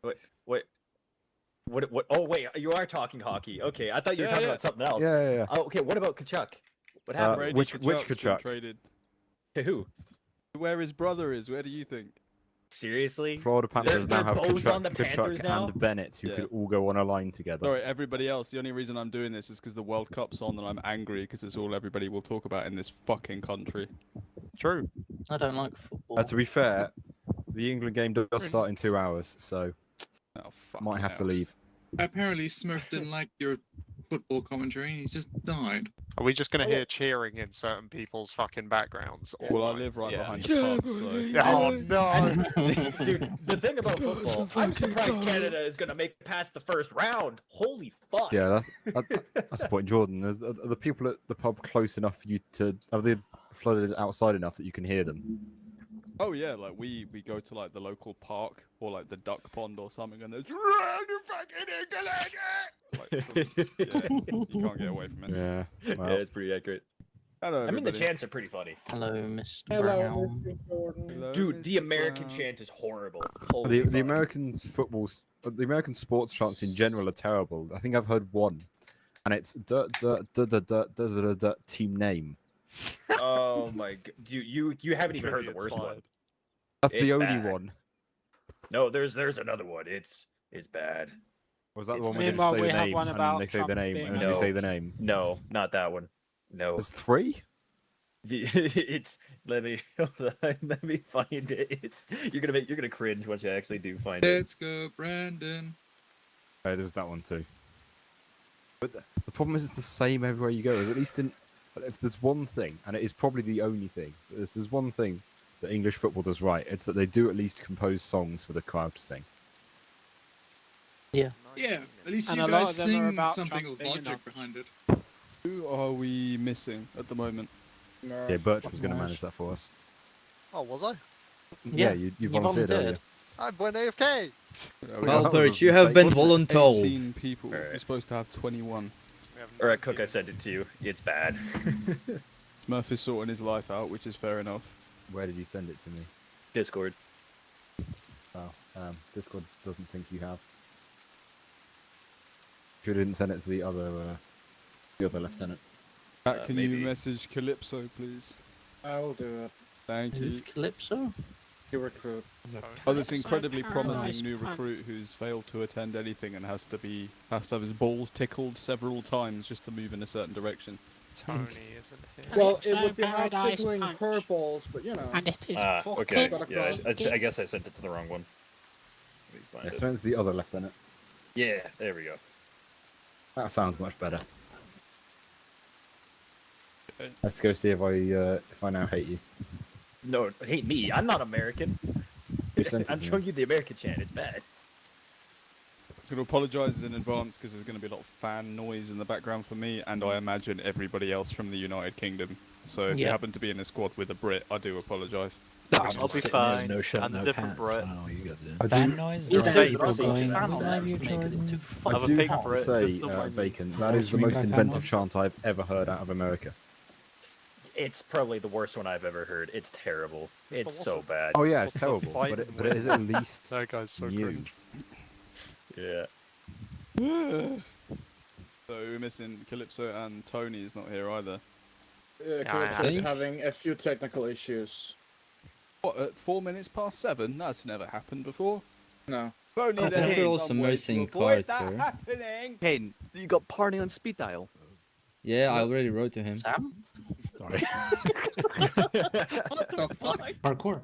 Wait. What? Oh, wait. You are talking hockey. Okay, I thought you were talking about something else. Yeah. Oh, okay. What about Kachuk? What happened? Brady which Kachuk's been Kachuk? traded. To who? Where his brother is? Where do you think? Seriously? Florida Panthers They're now have both on the Panthers Kachuk now? and Bennett, who Yeah. could all go on a line together. Sorry, everybody else. The only reason I'm doing this is because the World Cup's on and I'm angry because it's all everybody will talk about in this fucking country. True. I don't like football. To be fair, the England game does start in 2 hours, so Oh, fuck. might have to leave. Apparently Smurf didn't like your football commentary and he just died. Are we just gonna hear cheering in certain people's fucking backgrounds? Well, I live right behind the pub, so... Oh no! Dude, the thing about football, I'm surprised Canada is gonna make it past the first round. Holy fuck! Yeah, that's the point, Jordan. Are the people at the pub close enough for you to... Are they flooded outside enough that you can hear them? Oh yeah, like we go to like the local park or like the duck pond or something, and there's you fucking England! You can't get away from it. Yeah. Well, Yeah, it's pretty accurate. Hello, I mean, the everybody. chants are pretty funny. Hello, Mr. Hello, Brown. Mr. Jordan. Hello, Dude, the Mr. American Brown. chant is horrible. Holy the fuck. Americans footballs, the American sports chants in general are terrible. I think I've heard one, and it's team name. Oh my god, you haven't even heard the It's worst one. fine. That's the It's only bad. one. No, there's another one. It's bad. Was that the It's one where they Meanwhile, say we the have name one and about they say the Trump name being and a- then they say No. the name? No, not that one. No, There's 3. it's let me find it. It's you're gonna cringe once you actually do find it. Let's go, Brandon. Oh, there's that one too. But the problem is, it's the same everywhere you go. At least if there's one thing, and it is probably the only thing, if there's one thing that English football does right, it's that they do at least compose songs for the crowd to sing. Yeah, at least And you a lot guys of them are sing about something Trump with being logic enough. behind it. Who are we missing at the moment? Yeah, Birch was going to manage that for us. Oh, was I? Yeah, you volunteered earlier. I went AFK. Well, that Birch, was a you have been mistake. voluntold. 18 people. Alright. We're supposed to have 21. All right, Cook, I sent it to you. It's bad. Murph is sorting his life out, which is fair enough. Where did you send it to me? Discord. Oh, Discord doesn't think you have. You didn't send it to the other lieutenant. Pat, can maybe. you message Calypso, please? I will do it. Thank you. Who's Calypso? You recruit. Oh, this incredibly promising new recruit who's failed to attend anything and has to have his balls tickled several times just to move in a certain direction. Tony isn't here. Well, So it would be hard Paradise tickling Punch. her balls, but you know. And it is Okay. Got Yeah, across. I guess I sent it to the wrong one. Let me find Yeah, it. send it to the other lieutenant. Yeah, there we go. That sounds much better. Okay. Let's go see if I now hate you. No, hate me. I'm not American. You sent it I'm to me. showing you the American chant. It's bad. I'm going to apologise in advance because there's going to be a lot of fan noise in the background for me, and I imagine everybody else from the United Kingdom. So if you Yeah. happen to be in a squad with a Brit, I do apologise. I'll be fine. No shirt, and the no different pants. Brit. I don't know what you guys do. I Fan do, noise? Is Right. there People people saying going fan on noise to make it too I Have a do pig have for to it, say, just the one- Bacon, that What is do the you mean most by fan inventive noise? chant I've ever heard out of America. It's probably the worst one I've ever heard. It's terrible. It's It's the so worst. bad. Oh yeah, it's What's the terrible, fight but and it is at least That guy's so new. cringe. Yeah. So we're missing Calypso, and Tony is not here either. Calypso is Thanks. having a few technical issues. What, at 4 minutes past 7? That's never happened before. No. If only Oh, there but was we're also some way to missing avoid that Carter. happening. Hey, you got party on speed dial. Yeah, I already wrote to him. Sam? Sorry. Parkour.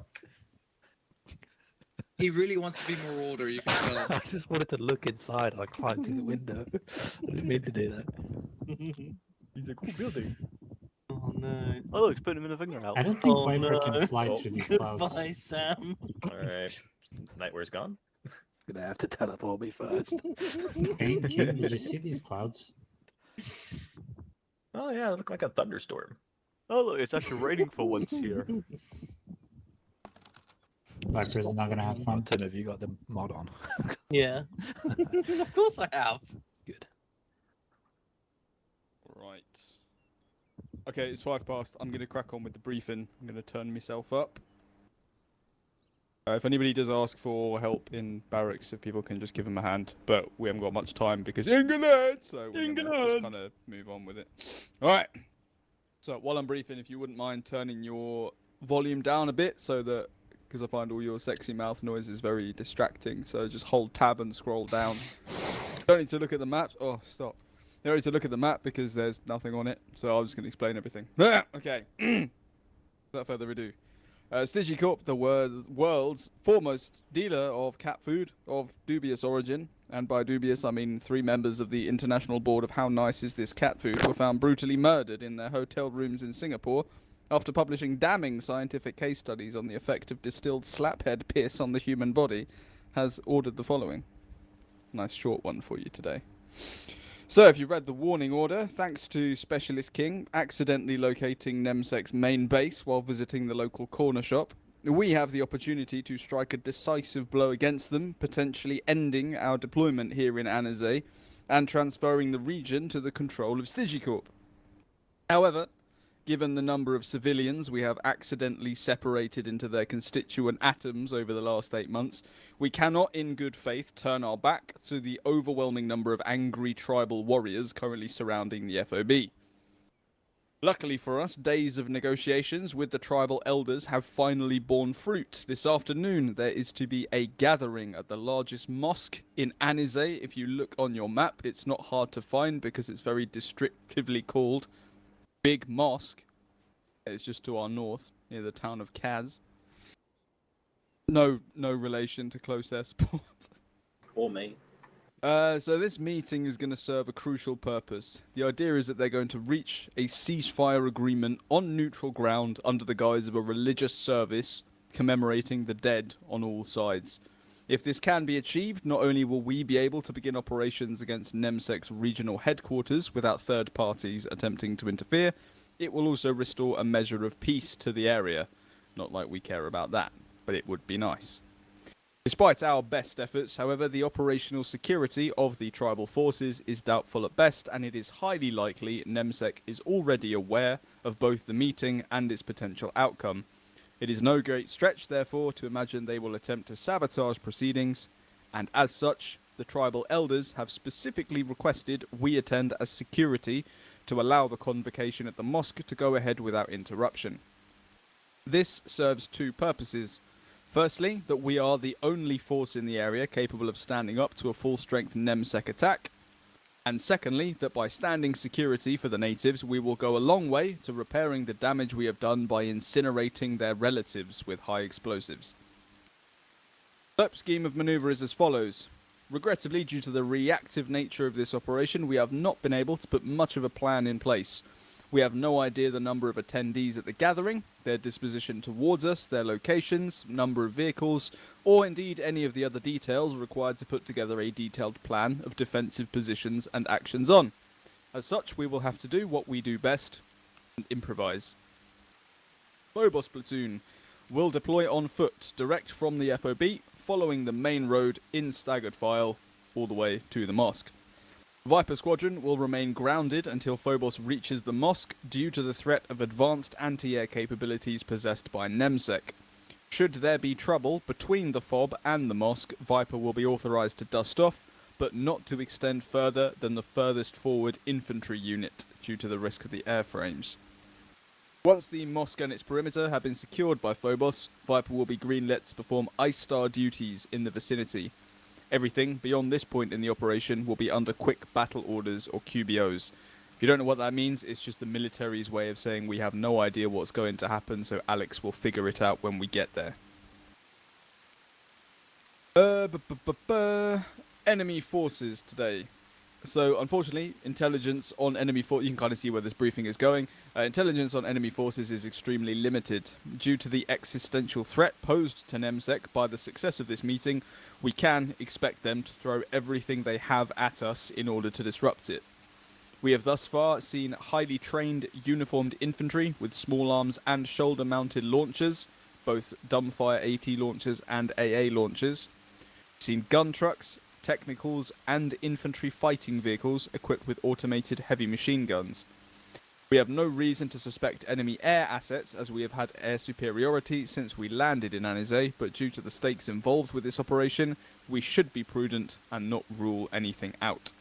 He really wants to be more older, you can tell. I just wanted to look inside. I climbed through the window. I didn't mean to do that. He's a cool building. Oh no. Oh look, it's putting him in a finger out. I don't think Oh, Viper no. can fly through these clouds. Goodbye, Sam. All right. Nightware's gone. Gonna have to teleport me first. Hey, King, did you see these clouds? Oh yeah, it looked like a thunderstorm. Oh look, it's actually raining for once here. Viper's not gonna have fun. Tim, have you got the mod on? Yeah. Of course I have. Good. Right. Okay, it's 5 past. I'm going to crack on with the briefing. I'm going to turn myself up. If anybody does ask for help in barracks, if people can just give them a hand. But we haven't got much time because England, so we're gonna just kind of move on with it. All right. So while I'm briefing, if you wouldn't mind turning your volume down a bit, so that because I find all your sexy mouth noises very distracting. So just hold tab and scroll down. Don't need to look at the map. Oh, stop. You don't need to look at the map because there's nothing on it. So I'm just going to explain everything. Okay. Without further ado. Stygian Corp, the world's foremost dealer of cat food of dubious origin, and by dubious I mean 3 members of the International Board of How Nice Is This Cat Food, were found brutally murdered in their hotel rooms in Singapore after publishing damning scientific case studies on the effect of distilled slaphead piss on the human body, has ordered the following. Nice short one for you today. So, if you've read the warning order, thanks to Specialist King accidentally locating Nemsek's main base while visiting the local corner shop, we have the opportunity to strike a decisive blow against them, potentially ending our deployment here in Anazay and transferring the region to the control of Stygian Corp. However, given the number of civilians we have accidentally separated into their constituent atoms over the last 8 months, we cannot in good faith turn our back to the overwhelming number of angry tribal warriors currently surrounding the FOB. Luckily for us, days of negotiations with the tribal elders have finally borne fruit. This afternoon there is to be a gathering at the largest mosque in Anizay. If you look on your map, it's not hard to find because it's very descriptively called Big Mosque. It's just to our north, near the town of Kaz. No relation to Close Air Sport. Or me. So this meeting is going to serve a crucial purpose. The idea is that they're going to reach a ceasefire agreement on neutral ground under the guise of a religious service commemorating the dead on all sides. If this can be achieved, not only will we be able to begin operations against Nemsek's regional headquarters without third parties attempting to interfere, it will also restore a measure of peace to the area. Not like we care about that, but it would be nice. Despite our best efforts, however, the operational security of the tribal forces is doubtful at best, and it is highly likely Nemsek is already aware of both the meeting and its potential outcome. It is no great stretch, therefore, to imagine they will attempt to sabotage proceedings, and as such, the tribal elders have specifically requested we attend as security to allow the convocation at the mosque to go ahead without interruption. This serves 2 purposes. Firstly, that we are the only force in the area capable of standing up to a full-strength Nemsek attack, and secondly, that by standing security for the natives, we will go a long way to repairing the damage we have done by incinerating their relatives with high explosives. The scheme of maneuver is as follows. Regrettably, due to the reactive nature of this operation, we have not been able to put much of a plan in place. We have no idea the number of attendees at the gathering, their disposition towards us, their locations, number of vehicles, or indeed any of the other details required to put together a detailed plan of defensive positions and actions on. As such, we will have to do what we do best, and improvise. Phobos platoon will deploy on foot, direct from the FOB, following the main road in staggered file, all the way to the mosque. Viper Squadron will remain grounded until Phobos reaches the mosque due to the threat of advanced anti-air capabilities possessed by Nemsek. Should there be trouble between the FOB and the mosque, Viper will be authorized to dust off, but not to extend further than the furthest forward infantry unit due to the risk of the airframes. Once the mosque and its perimeter have been secured by Phobos, Viper will be greenlit to perform Ice Star duties in the vicinity. Everything beyond this point in the operation will be under quick battle orders or QBOs. If you don't know what that means, it's just the military's way of saying we have no idea what's going to happen, so Alex will figure it out when we get there. Enemy forces today. So, unfortunately, intelligence on enemy forces, you can kind of see where this briefing is going. Intelligence on enemy forces is extremely limited. Due to the existential threat posed to Nemsek by the success of this meeting, we can expect them to throw everything they have at us in order to disrupt it. We have thus far seen highly trained, uniformed infantry with small arms and shoulder-mounted launchers, both dumbfire AT launchers and AA launchers. We've seen gun trucks, technicals and infantry fighting vehicles equipped with automated heavy machine guns. We have no reason to suspect enemy air assets, as we have had air superiority since we landed in Anize, but due to the stakes involved with this operation, we should be prudent and not rule anything out.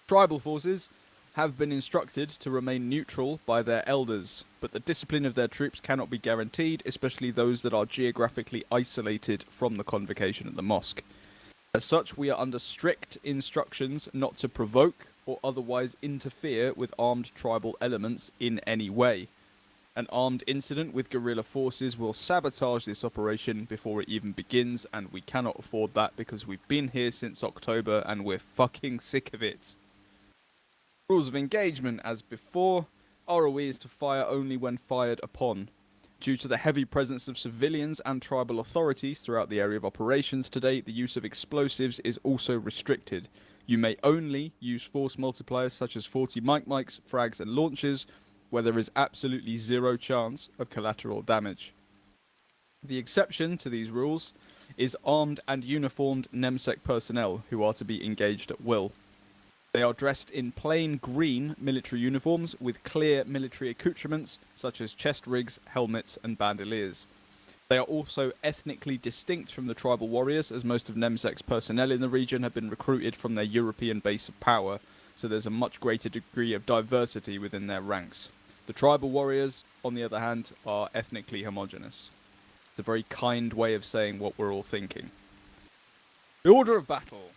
Tribal forces have been instructed to remain neutral by their elders, but the discipline of their troops cannot be guaranteed, especially those that are geographically isolated from the convocation at the mosque. As such, we are under strict instructions not to provoke or otherwise interfere with armed tribal elements in any way. An armed incident with guerrilla forces will sabotage this operation before it even begins, and we cannot afford that because we've been here since October and we're fucking sick of it. Rules of engagement, as before, ROE is to fire only when fired upon. Due to the heavy presence of civilians and tribal authorities throughout the area of operations today, the use of explosives is also restricted. You may only use force multipliers such as 40 mics, frags and launchers, where there is absolutely zero chance of collateral damage. The exception to these rules is armed and uniformed NEMSEC personnel who are to be engaged at will. They are dressed in plain green military uniforms with clear military accoutrements such as chest rigs, helmets and bandoliers. They are also ethnically distinct from the tribal warriors, as most of NEMSEC's personnel in the region have been recruited from their European base of power, so there's a much greater degree of diversity within their ranks. The tribal warriors, on the other hand, are ethnically homogeneous. It's a very kind way of saying what we're all thinking. The order of battle.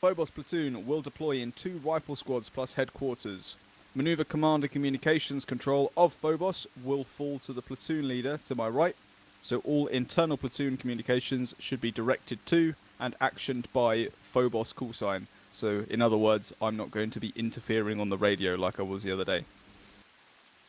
Phobos platoon will deploy in 2 rifle squads plus headquarters. Maneuver command and communications control of Phobos will fall to the platoon leader to my right, so all internal platoon communications should be directed to and actioned by Phobos callsign. So, in other words, I'm not going to be interfering on the radio like I was the other day.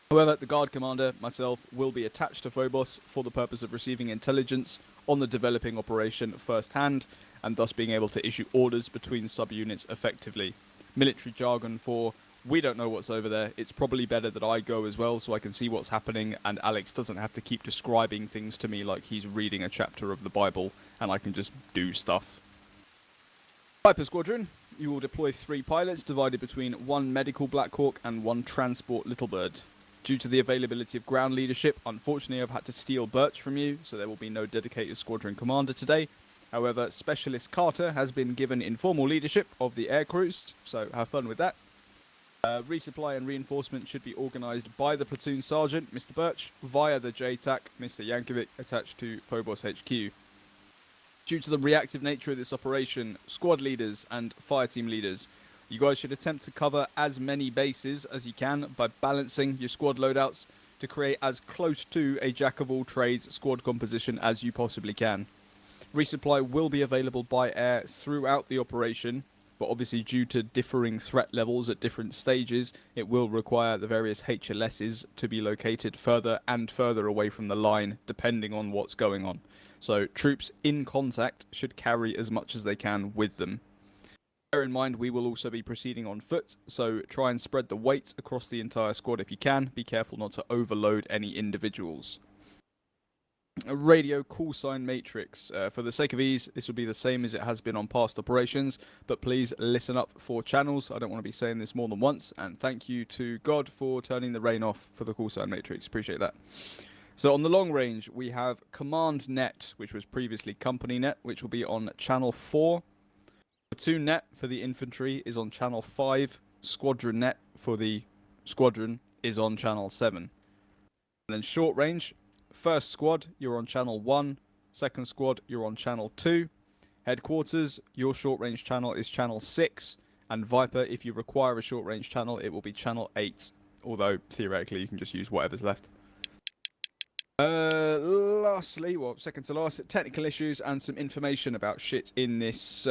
However, the guard commander, myself, will be attached to Phobos for the purpose of receiving intelligence on the developing operation firsthand, and thus being able to issue orders between subunits effectively. Military jargon for, we don't know what's over there, it's probably better that I go as well so I can see what's happening and Alex doesn't have to keep describing things to me like he's reading a chapter of the Bible and I can just do stuff. Viper Squadron, you will deploy 3 pilots divided between 1 medical Black Hawk and 1 transport Little Bird. Due to the availability of ground leadership, unfortunately I've had to steal Birch from you, so there will be no dedicated squadron commander today. However, Specialist Carter has been given informal leadership of the air crews, so have fun with that. Resupply and reinforcement should be organised by the platoon sergeant, Mr. Birch, via the JTAC, Mr. Yankovic, attached to Phobos HQ. Due to the reactive nature of this operation, squad leaders and fire team leaders, you guys should attempt to cover as many bases as you can by balancing your squad loadouts to create as close to a jack-of-all-trades squad composition as you possibly can. Resupply will be available by air throughout the operation, but obviously due to differing threat levels at different stages, it will require the various HLSs to be located further and further away from the line, depending on what's going on. So troops in contact should carry as much as they can with them. Bear in mind, we will also be proceeding on foot, so try and spread the weight across the entire squad if you can. Be careful not to overload any individuals. A radio call sign matrix. For the sake of ease, this will be the same as it has been on past operations, but please listen up for channels. I don't want to be saying this more than once, and thank you to God for turning the rain off for the call sign matrix. Appreciate that. So on the long range, we have Command Net, which was previously Company Net, which will be on Channel 4. Platoon Net for the infantry is on Channel 5. Squadron Net for the squadron is on Channel 7. And then short range, first squad, you're on Channel 1. Second squad, you're on Channel 2. Headquarters, your short range channel is Channel 6. And Viper, if you require a short range channel, it will be Channel 8. Although, theoretically, you can just use whatever's left. Lastly, well, second to last, technical issues and some information about shit in this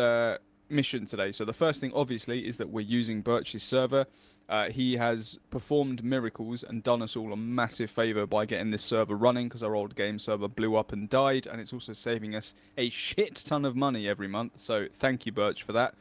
mission today. So the first thing, obviously, is that we're using Birch's server. He has performed miracles and done us all a massive favour by getting this server running, because our old game server blew up and died, and it's also saving us a shit ton of money every month. So thank you, Birch, for that.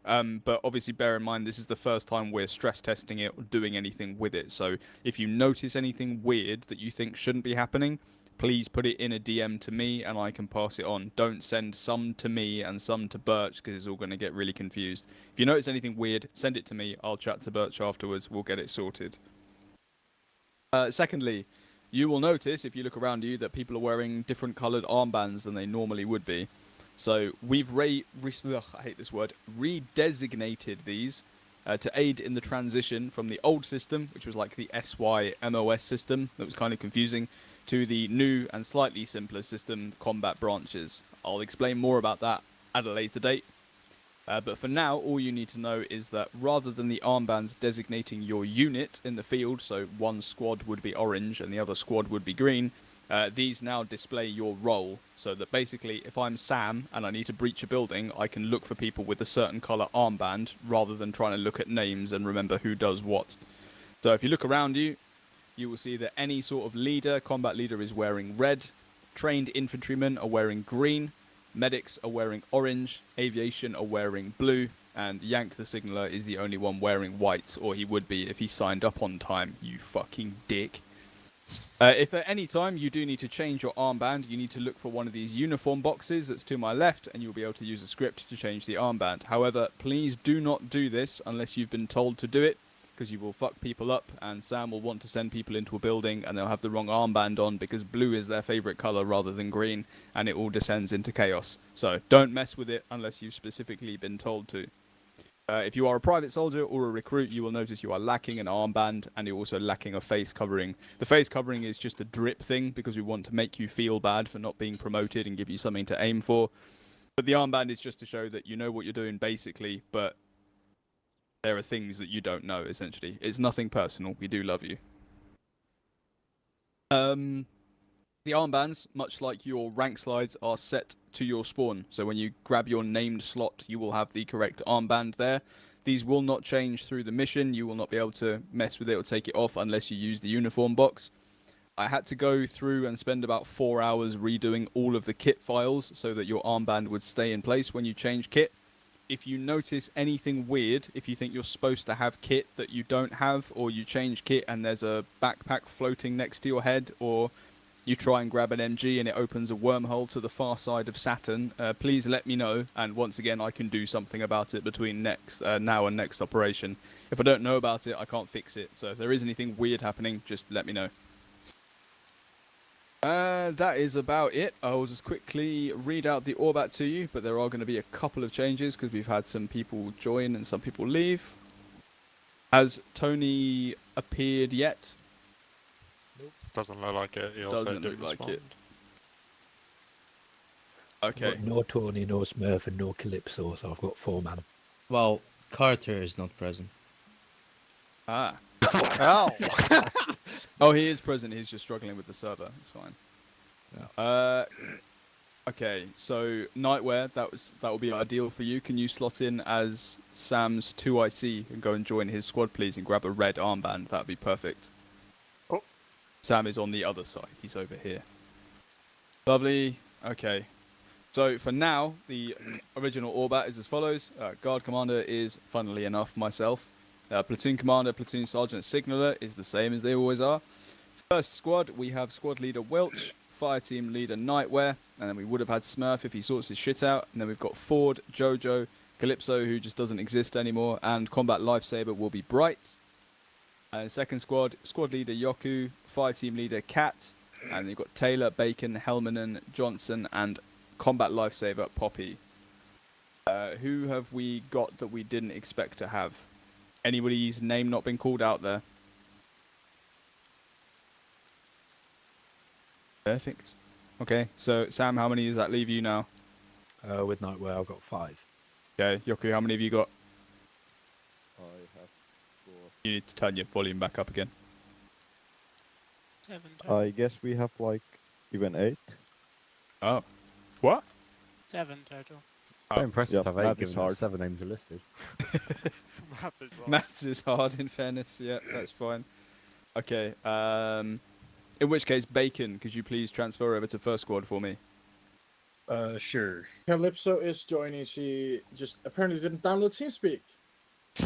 But obviously bear in mind, this is the first time we're stress testing it or doing anything with it. So if you notice anything weird that you think shouldn't be happening, please put it in a DM to me and I can pass it on. Don't send some to me and some to Birch, because it's all going to get really confused. If you notice anything weird, send it to me. I'll chat to Birch afterwards. We'll get it sorted. Secondly, you will notice if you look around you that people are wearing different coloured armbands than they normally would be. So we've redesignated these to aid in the transition from the old system, which was like the SYMOS system that was kind of confusing, to the new and slightly simpler system, combat branches. I'll explain more about that at a later date. But for now, all you need to know is that rather than the armbands designating your unit in the field, so one squad would be orange and the other squad would be green, these now display your role. So that basically, if I'm Sam and I need to breach a building, I can look for people with a certain colour armband rather than trying to look at names and remember who does what. So if you look around you, you will see that any sort of leader, combat leader, is wearing red, trained infantrymen are wearing green, medics are wearing orange, aviation are wearing blue, and Yank the Signaller is the only one wearing white, or he would be if he signed up on time, you fucking dick. If at any time you do need to change your armband, you need to look for one of these uniform boxes that's to my left, and you'll be able to use a script to change the armband. However, please do not do this unless you've been told to do it, because you will fuck people up, and Sam will want to send people into a building and they'll have the wrong armband on because blue is their favourite colour rather than green, and it all descends into chaos. So don't mess with it unless you've specifically been told to. If you are a private soldier or a recruit, you will notice you are lacking an armband and you're also lacking a face covering. The face covering is just a drip thing because we want to make you feel bad for not being promoted and give you something to aim for. But the armband is just to show that you know what you're doing basically, but there are things that you don't know, essentially. It's nothing personal. We do love you. The armbands, much like your rank slides, are set to your spawn. So when you grab your named slot, you will have the correct armband there. These will not change through the mission. You will not be able to mess with it or take it off unless you use the uniform box. I had to go through and spend about 4 hours redoing all of the kit files so that your armband would stay in place when you change kit. If you notice anything weird, if you think you're supposed to have kit that you don't have, or you change kit and there's a backpack floating next to your head, or you try and grab an MG and it opens a wormhole to the far side of Saturn, please let me know, and once again I can do something about it between now and next operation. If I don't know about it, I can't fix it, so if there is anything weird happening, just let me know. That is about it. I will just quickly read out the Orbat to you, but there are going to be a couple of changes because we've had some people join and some people leave. Has Tony appeared yet? Doesn't look like it. He also Doesn't didn't look like respond. it. Okay. Got no Tony, no Smurf, and no Calypso, so I've got 4 man. Well, Carter is not present. Ah. Oh. Oh, he is present. He's just struggling with the server. It's fine. Yeah. Okay, so Nightwear, that will be ideal for you. Can you slot in as Sam's 2IC and go and join his squad, please, and grab a red armband? That'd be perfect. Oh. Sam is on the other side. He's over here. Lovely. Okay. So for now, the original Orbat is as follows. Guard Commander is, funnily enough, myself. Platoon Commander, Platoon Sergeant, Signaller is the same as they always are. First squad, we have Squad Leader Welch, Fire Team Leader Nightwear, and then we would have had Smurf if he sorts his shit out. And then we've got Ford, Jojo, Calypso, who just doesn't exist anymore, and Combat Lifesaver will be Bright. And second squad, Squad Leader Yoku, Fire Team Leader Cat, and you've got Taylor, Bacon, Helmanen, Johnson, and Combat Lifesaver Poppy. Who have we got that we didn't expect to have? Anybody's name not been called out there? Perfect. Okay, so Sam, how many does that leave you now? With Nightwear, I've got 5. Okay, Yoku, how many have you got? I have 4. You need to turn your volume back up again. 7 I guess we have like even 8. Oh. What? 7 total. Quite impressive to have 8 given that 7 names are listed. Maths is hard, in fairness. Yeah, that's fine. Okay. In which case, Bacon, could you please transfer over to first squad for me? Sure. Calypso is joining. She just apparently didn't download TeamSpeak.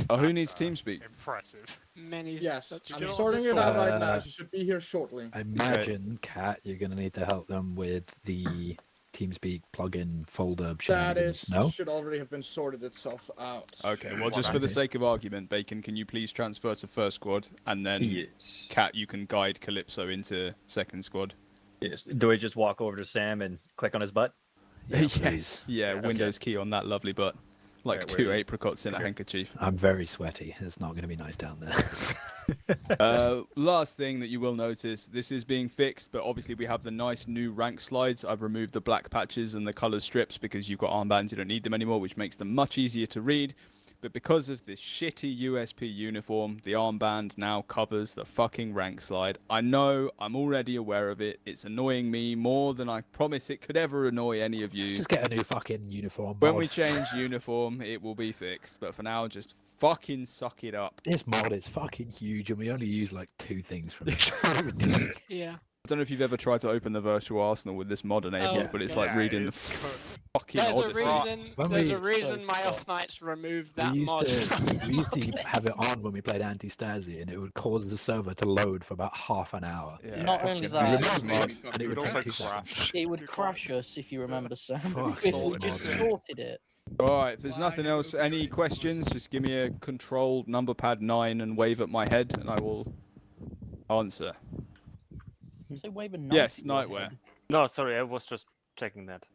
Oh, who needs TeamSpeak? Impressive. Many. Yes, such I'm good- sorting it out right now. Uh, She should be here shortly. I imagine, Kat, you're going to need to help them with the TeamSpeak plugin folder That shenanigans. is No. should already have been sorted itself out. Okay, well, What just for the happened? sake of argument, Bacon, can you please transfer to first squad, and then Yes. Cat, you can guide Calypso into second squad. Yes. Do I just walk over to Sam and click on his butt? Yes, please. Yeah, Okay. Windows key on that lovely butt. Like Alright, where two are you? apricots in a Okay. handkerchief. I'm very sweaty. It's not going to be nice down there. Last thing that you will notice, this is being fixed, but obviously we have the nice new rank slides. I've removed the black patches and the color strips because you've got armbands, you don't need them anymore, which makes them much easier to read. But because of this shitty USP uniform, the armband now covers the fucking rank slide. I know, I'm already aware of it. It's annoying me more than I promise it could ever annoy any of you. Let's just get a new fucking uniform. When mod. we change uniform, it will be fixed. But for now, just fucking suck it up. This mod is fucking huge, and we only use like 2 things from it. Yeah. I don't know if you've ever tried to open the virtual Arsenal with this mod enabled, Oh, but it's yeah. like reading the fucking Odyssey. When There's we- a reason my off nights removed that we used mod. to have it on when we played Anti-Stasi, and it would cause the server to load for about half an hour. Yeah, Not only fucking that, useless mod. And it would also take 2 seconds. crash. it would crash us if you remember, Sam. Fuck, if it's we just modern. sorted it. Alright, if there's nothing else, any questions, just give me a controlled number pad 9 and wave at my head, and I will answer. So wave a knife Yes, at your nightwear. head. No, sorry, I was just checking that.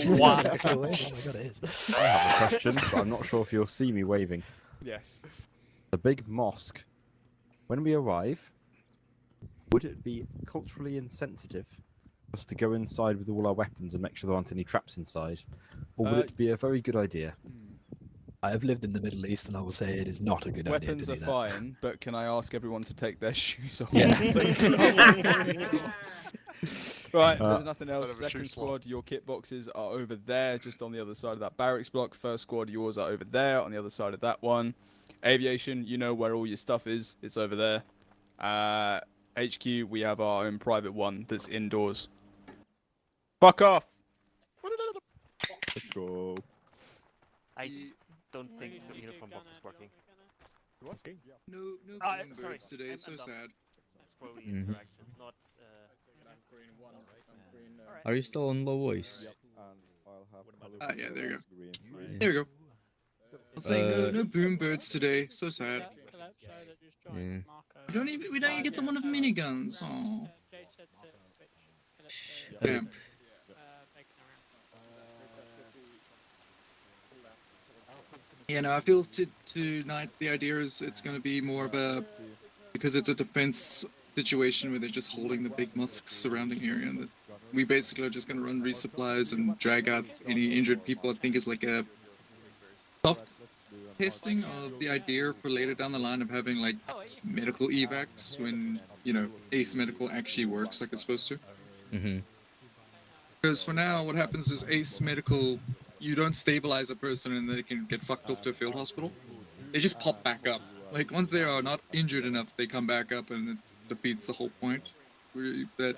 Wow. Oh my god, it is. I have a question, but I'm not sure if you'll see me waving. Yes. The big mosque. When we arrive, would it be culturally insensitive for us to go inside with all our weapons and make sure there aren't any traps inside? Or would it be a very good idea? I have lived in the Middle East, and I will say it is not a good idea Weapons to are do that. fine, but can I ask everyone to take their shoes off? Yeah. Right, there's nothing else. Bit of a Second shoe swap. squad, your kit boxes are over there, just on the other side of that barracks block. First squad, yours are over there, on the other side of that one. Aviation, you know where all your stuff is. It's over there. HQ, we have our own private one that's indoors. Fuck off! Let's go. I don't think the uniform box is working. No Ah, Bloombergs sorry, today. I'm So done. sad. It's probably Mhm. interaction, not. Are you still on low voice? Ah, yeah, there you go. Yeah. There we go. I was saying Uh, no Boombirds today. So sad. Yeah. We don't even get the one of miniguns. Oh. Shut Damn. up. Yeah, no, I feel tonight the idea is it's going to be more of a, because it's a defense situation where they're just holding the big mosques surrounding area, and that we basically are just going to run resupplies and drag out any injured people. I think is like a soft testing of the idea for later down the line of having like medical evacs when, you know, ace medical actually works like it's supposed to. Mhm. Because for now, what happens is ace medical, you don't stabilize a person and they can get fucked off to a field hospital. They just pop back up. Like once they are not injured enough, they come back up and it defeats the whole point. That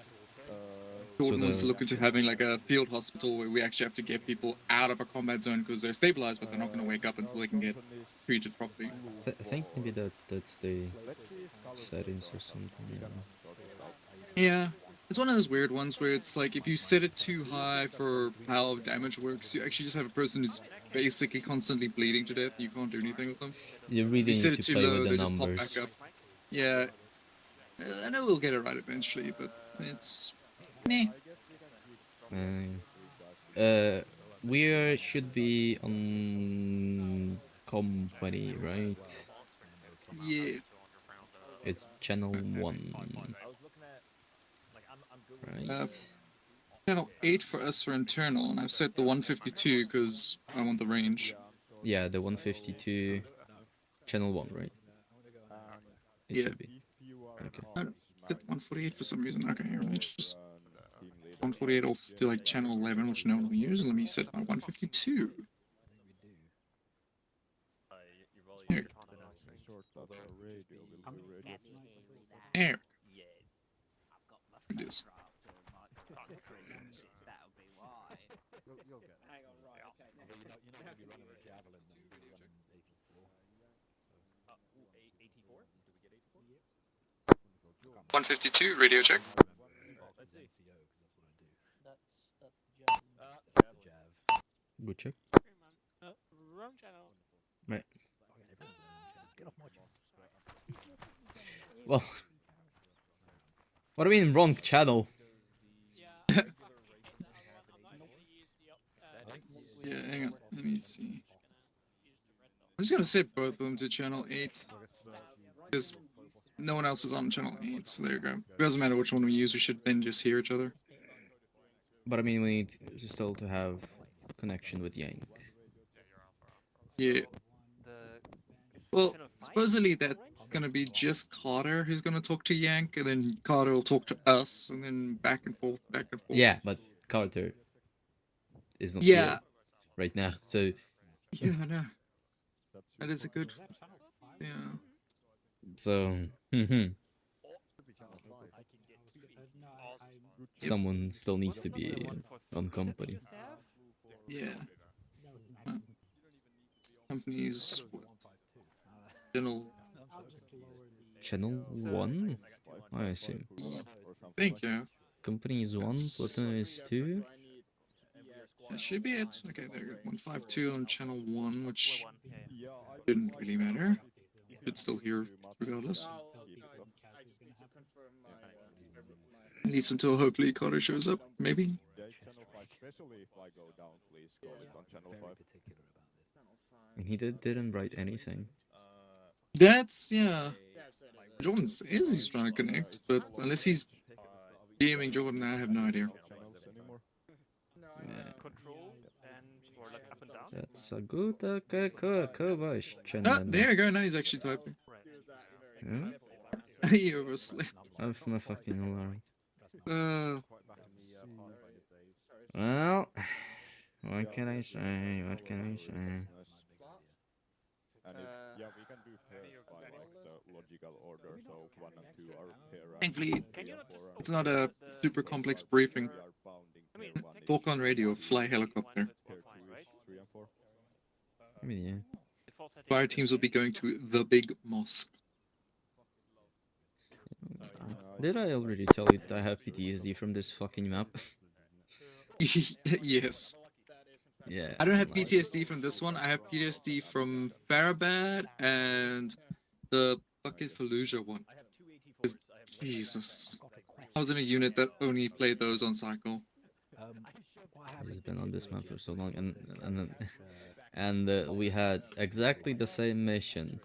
Jordan So was the- looking to having like a field hospital where we actually have to get people out of a combat zone because they're stabilized, but they're not going to wake up until they can get treated properly. I think maybe that's the settings or something. Yeah. Yeah, it's one of those weird ones where it's like if you set it too high for how damage works, you actually just have a person who's basically constantly bleeding to death. You can't do anything with them. You If really you set need it to too play low, with the they just pop numbers. back up. Yeah, I know we'll get it right eventually, but it's nah. We should be on company, right? Yeah. It's channel 1. Right? Channel 8 for us for internal, and I've set the 152 because I want the range. Yeah, the 152 channel 1, right? It Yeah. should be. Okay. I set 148 for some reason. Okay, here, let me just 148 off to like channel 11, which no one will use. Let me set my 152. Here. There. It is. Uh, 152 radio check. Good check. Wrong channel. Right. Get off my channel. Well, what do you mean wrong channel? Yeah, hang on. Let me see. I'm just gonna set both of them to channel 8. Because no one else is on channel 8, so there you go. It doesn't matter which one we use, we should then just hear each other. But I mean, we need still to have connection with Yank. Yeah. Well, supposedly that's gonna be just Carter who's gonna talk to Yank, and then Carter will talk to us, and then back and forth, back and forth. Yeah, but Carter is not Yeah. here right now, so Yeah, I know. That is a good. Yeah. so someone still needs to be on company. Yeah. Companies. Channel 1? I assume. Thank you. Company is 1, Platoon is 2. That should be it. Okay, there you go. 152 on channel 1, which didn't really matter. Should still hear regardless. At least until hopefully Carter shows up, maybe. And he didn't write anything. That's, yeah. Jordan says he's trying to connect, but unless he's DMing Jordan, I have no idea. That's a good Kovash Ah, channel. there you go. Now he's actually typing. Yeah? He overslept. That's my fucking alarm. Uh, Well, what can I say? What can I say? Thankfully, it's not a super complex briefing. Talk on radio, fly helicopter. I mean, yeah. Fire teams will be going to the big mosque. Did I already tell you that I have PTSD from this fucking map? Yes. Yeah. I don't have PTSD from this one. I have PTSD from Farabad and the Bucket Fallujah one. Jesus. I was in a unit that only played those on cycle. He's been on this map for so long, and we had exactly the same mission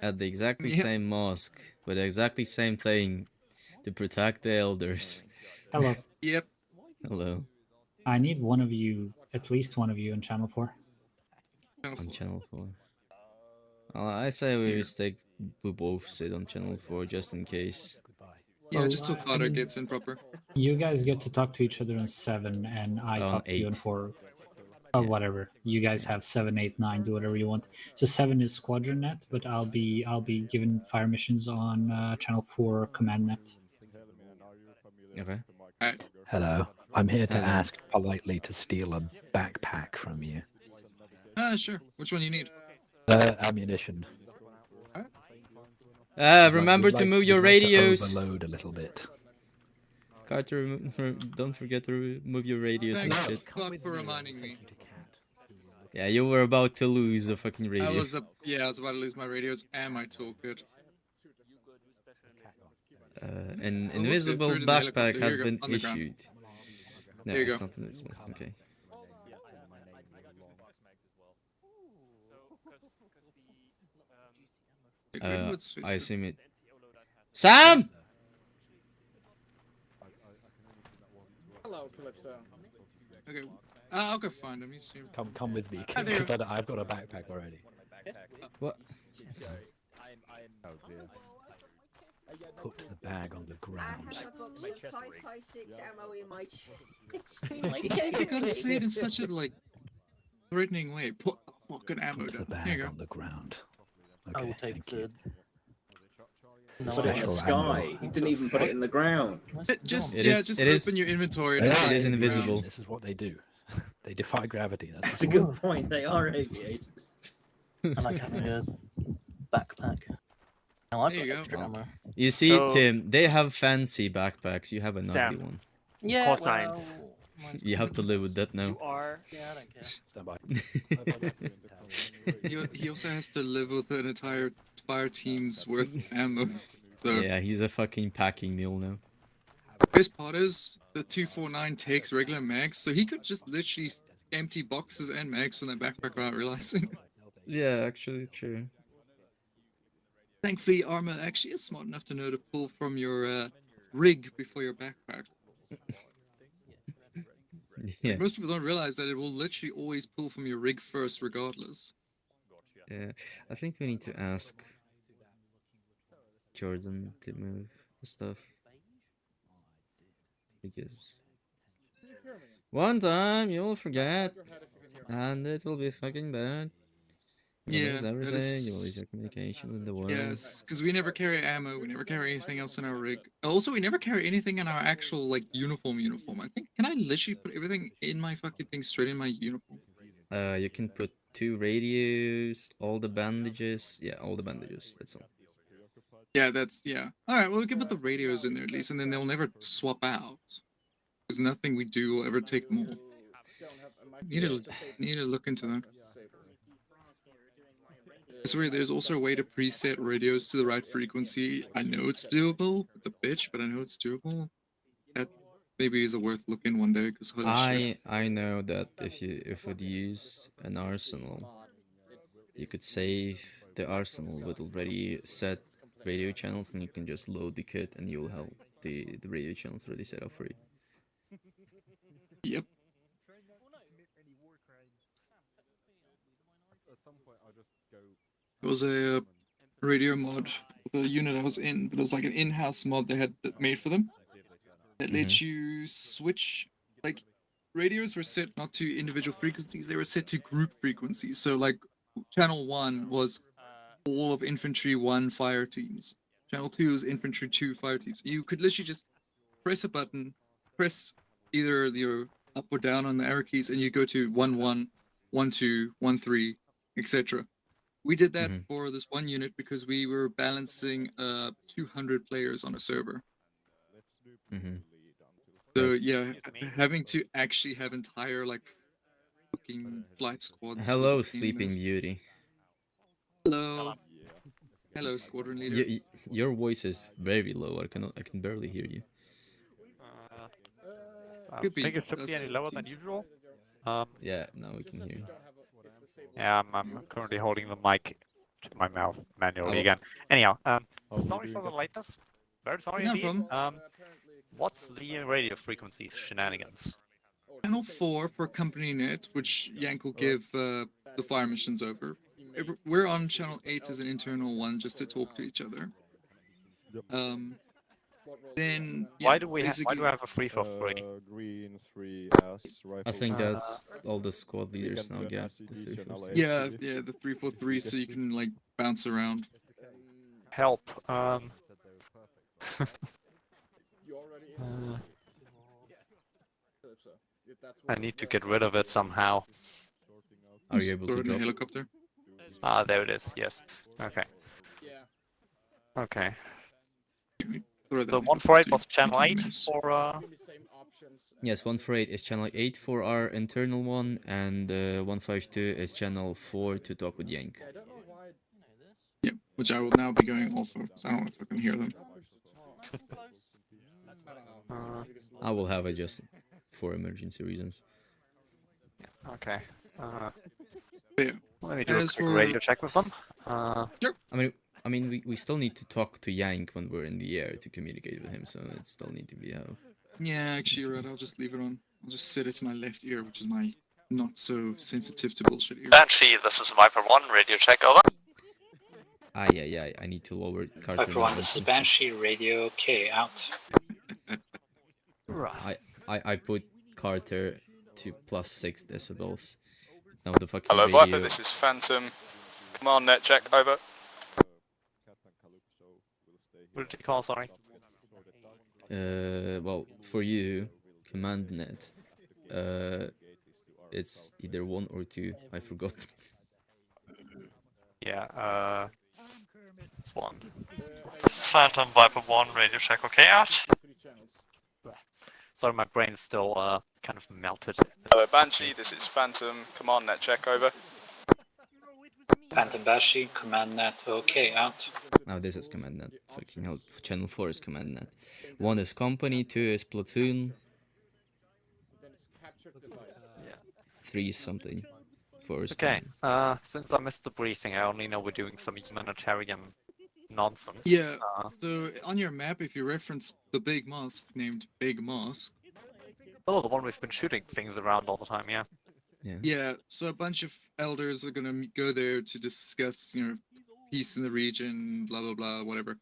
at the exactly same mosque with the exactly same thing to protect the elders. Hello. Yep. Hello. I need one of you, at least one of you, on channel 4. On channel 4. I say we both sit on channel 4 just in case. Yeah, just till Carter gets in proper. You guys get to talk to each other on 7, and I talk to you on 4. Or whatever. You guys have 7, 8, 9, do whatever you want. So 7 is squadron net, but I'll be given fire missions on channel 4 command net. Okay. Hello. I'm here to ask politely to steal a backpack from you. Sure. Which one you need? Ammunition. Remember to move your radios. Overload a little bit. Carter, don't forget to move your radios and Thanks, shit. Fuck for reminding me. Yeah, you were about to lose the fucking radio. I was about to lose my radios and my toolkit. An invisible backpack has been issued. No, There you it's go. not invisible. Okay. I assume it. Sam! Hello, Calypso. Okay, I'll go find him. He's here. Come with me, Hi there. because I've got a backpack already. What? Put the bag on the ground. I have a box of 5.56 ammo in my chest. You gotta say it in such a threatening way. Put the fucking ammo Put the down. Here you bag go. on the ground. I Okay, will take thank the. you. No, Put it in the Special sky. ammo. He didn't even put it in the ground. Just It yeah, is- just it is- open your inventory. It and It put is on the invisible. ground. This is what they do. They defy gravity. That's a good point. They are aviators. I like having a backpack. Now I've There got you go. extra ammo. You see, So- Tim, they have fancy backpacks. You have an Sam. ugly one. Yeah, Call signs. You have to live with that now. You are. Yeah, I don't care. Stand by. He also has to live with an entire fire team's worth of ammo. So Yeah, he's a fucking packing mule now. best part is the 249 takes regular mags, so he could just literally empty boxes and mags from their backpack without realizing. Yeah, actually, true. Thankfully, Arma actually is smart enough to know to pull from your rig before your backpack. Yeah. Most people don't realize that it will literally always pull from your rig first, regardless. Yeah, I think we need to ask Jordan to move the stuff. Because one time you'll forget, and it will be fucking bad. You'll Yeah, lose that everything, you'll lose is- your communication with the world. Yes, because we never carry ammo, we never carry anything else in our rig. Also, we never carry anything in our actual, like, uniform. I think, can I literally put everything in my fucking thing straight in my uniform? You can put 2 radios, all the bandages. Yeah, all the bandages, that's all. Yeah, yeah. Alright, well, we can put the radios in there at least, and then they'll never swap out. Because nothing we do will ever take them all. Need to look into that. Sorry, there's also a way to preset radios to the right frequency. I know it's doable. It's a bitch, but I know it's doable. That maybe is a worth looking one day. Because I know that if you would use an arsenal, you could save the arsenal with already set radio channels, and you can just load the kit, and you'll have the radio channels already set up for you. Yep. It was a radio mod for the unit I was in, but it was like an in-house mod they had made for them that lets you switch. Like, radios were set not to individual frequencies; they were set to group frequencies. So, like, channel 1 was all of infantry 1 fire teams. Channel 2 is infantry 2 fire teams. You could literally just press a button, press either your up or down on the arrow keys, and you go to 1-1, 1-2, 1-3, etc. We did that for this one unit because we were balancing 200 players on a server. So yeah, having to actually have entire like fucking flight squads. Hello, Sleeping Beauty. Hello. Hello, squadron leader. Your voice is very low. I can barely hear you. I think it should be any lower than usual. Yeah, now we can hear you. Yeah, I'm currently holding the mic to my mouth manually again. Anyhow, sorry for the lateness. Very sorry No indeed. problem. What's the radio frequency shenanigans? Channel 4 for company net, which Yank will give the fire missions over. We're on channel 8 as an internal one just to talk to each other. Then yeah, why do we have a 3 for 3? Green 3 S rifle. I think that's all the squad leaders now get. Yeah, the 343, so you can like bounce around. Help. I need to get rid of it somehow. Are you able to Throw it in drop a helicopter? Ah, there it is. Yes. Okay. Okay. The 148 was channel 8 for Yes, 148 is channel 8 for our internal one, and 152 is channel 4 to talk with Yank. Yep, which I will now be going off of, because I don't know if I can hear them. I will have it just for emergency reasons. Okay. Yeah. Let me do a quick radio check with them. Sure. I mean, we still need to talk to Yank when we're in the air to communicate with him, so it still need to be out. Yeah, actually, you're right. I'll just leave it on. I'll just set it to my left ear, which is my not so sensitive to bullshit ear. Banshee, this is Viper 1, radio check, over. Yeah, I need to lower Carter. Viper 1, this is Banshee, radio, okay, out. Right. I put Carter to +6 decibels. Now the fucking Hello, radio... Viper, this is Phantom. Command net check, over. What did you call, sorry? Well, for you, command net, it's either 1 or 2, I forgot. Yeah, it's 1. Phantom, Viper 1, radio check, okay, out. Sorry, my brain's still kind of melted. Banshee, this is Phantom. Command net check, over. Phantom Banshee, command net, okay, out. Now this is command net. Fucking hell, channel 4 is command net. 1 is company, 2 is platoon, 3 is something, 4 is Okay, command. since I missed the briefing, I only know we're doing some humanitarian nonsense. Yeah, so on your map, if you reference the big mosque named Big Mosque. Oh, the one we've been shooting things around all the time, yeah. Yeah, so a bunch of elders are gonna go there to discuss, peace in the region, blah blah blah, whatever.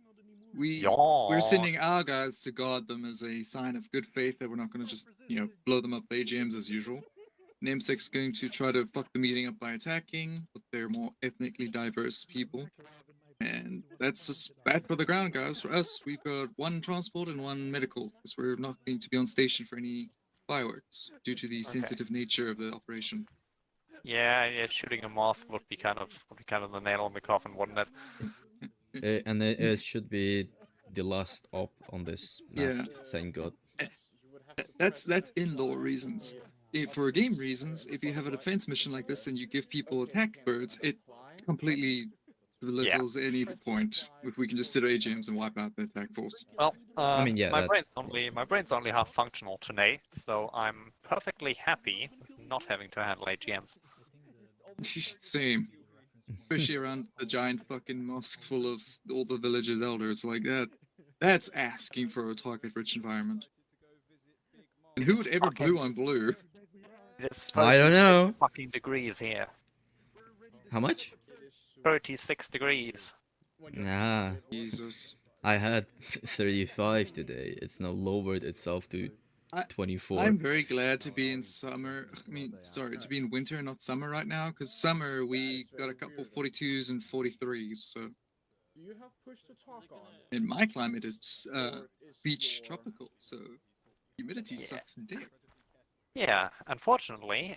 We're sending our guys to guard them as a sign of good faith that we're not gonna just, blow them up the AGMs as usual. Namesake's going to try to fuck the meeting up by attacking, but they're more ethnically diverse people. And that's just bad for the ground, guys. For us, we've got 1 transport and 1 medical, because we're not going to be on station for any fireworks due to the sensitive nature of the operation. Yeah, shooting a mosque would be kind of the nail in the coffin, wouldn't it? And it should be the last op on this map, thank god. That's in-law reasons. For game reasons, if you have a defense mission like this and you give people attack birds, it completely belittles any point if we can just sit at AGMs and wipe out the attack force. Well, I mean, yeah, my brain's only half functional today, so I'm perfectly happy not having to handle AGMs. Same. Especially around a giant fucking mosque full of all the village's elders like that. That's asking for a target-rich environment. And who would ever blue on blue? I don't know. Fucking degrees here. How much? 36 degrees. Ah, Jesus. I had 35 today. It's now lowered itself to 24. I'm very glad to be in summer. To be in winter, not summer right now. Because summer, we got a couple 42s and 43s. So. Do you have push to talk on? In my climate, it's beach tropical. So humidity sucks dick. Yeah, unfortunately,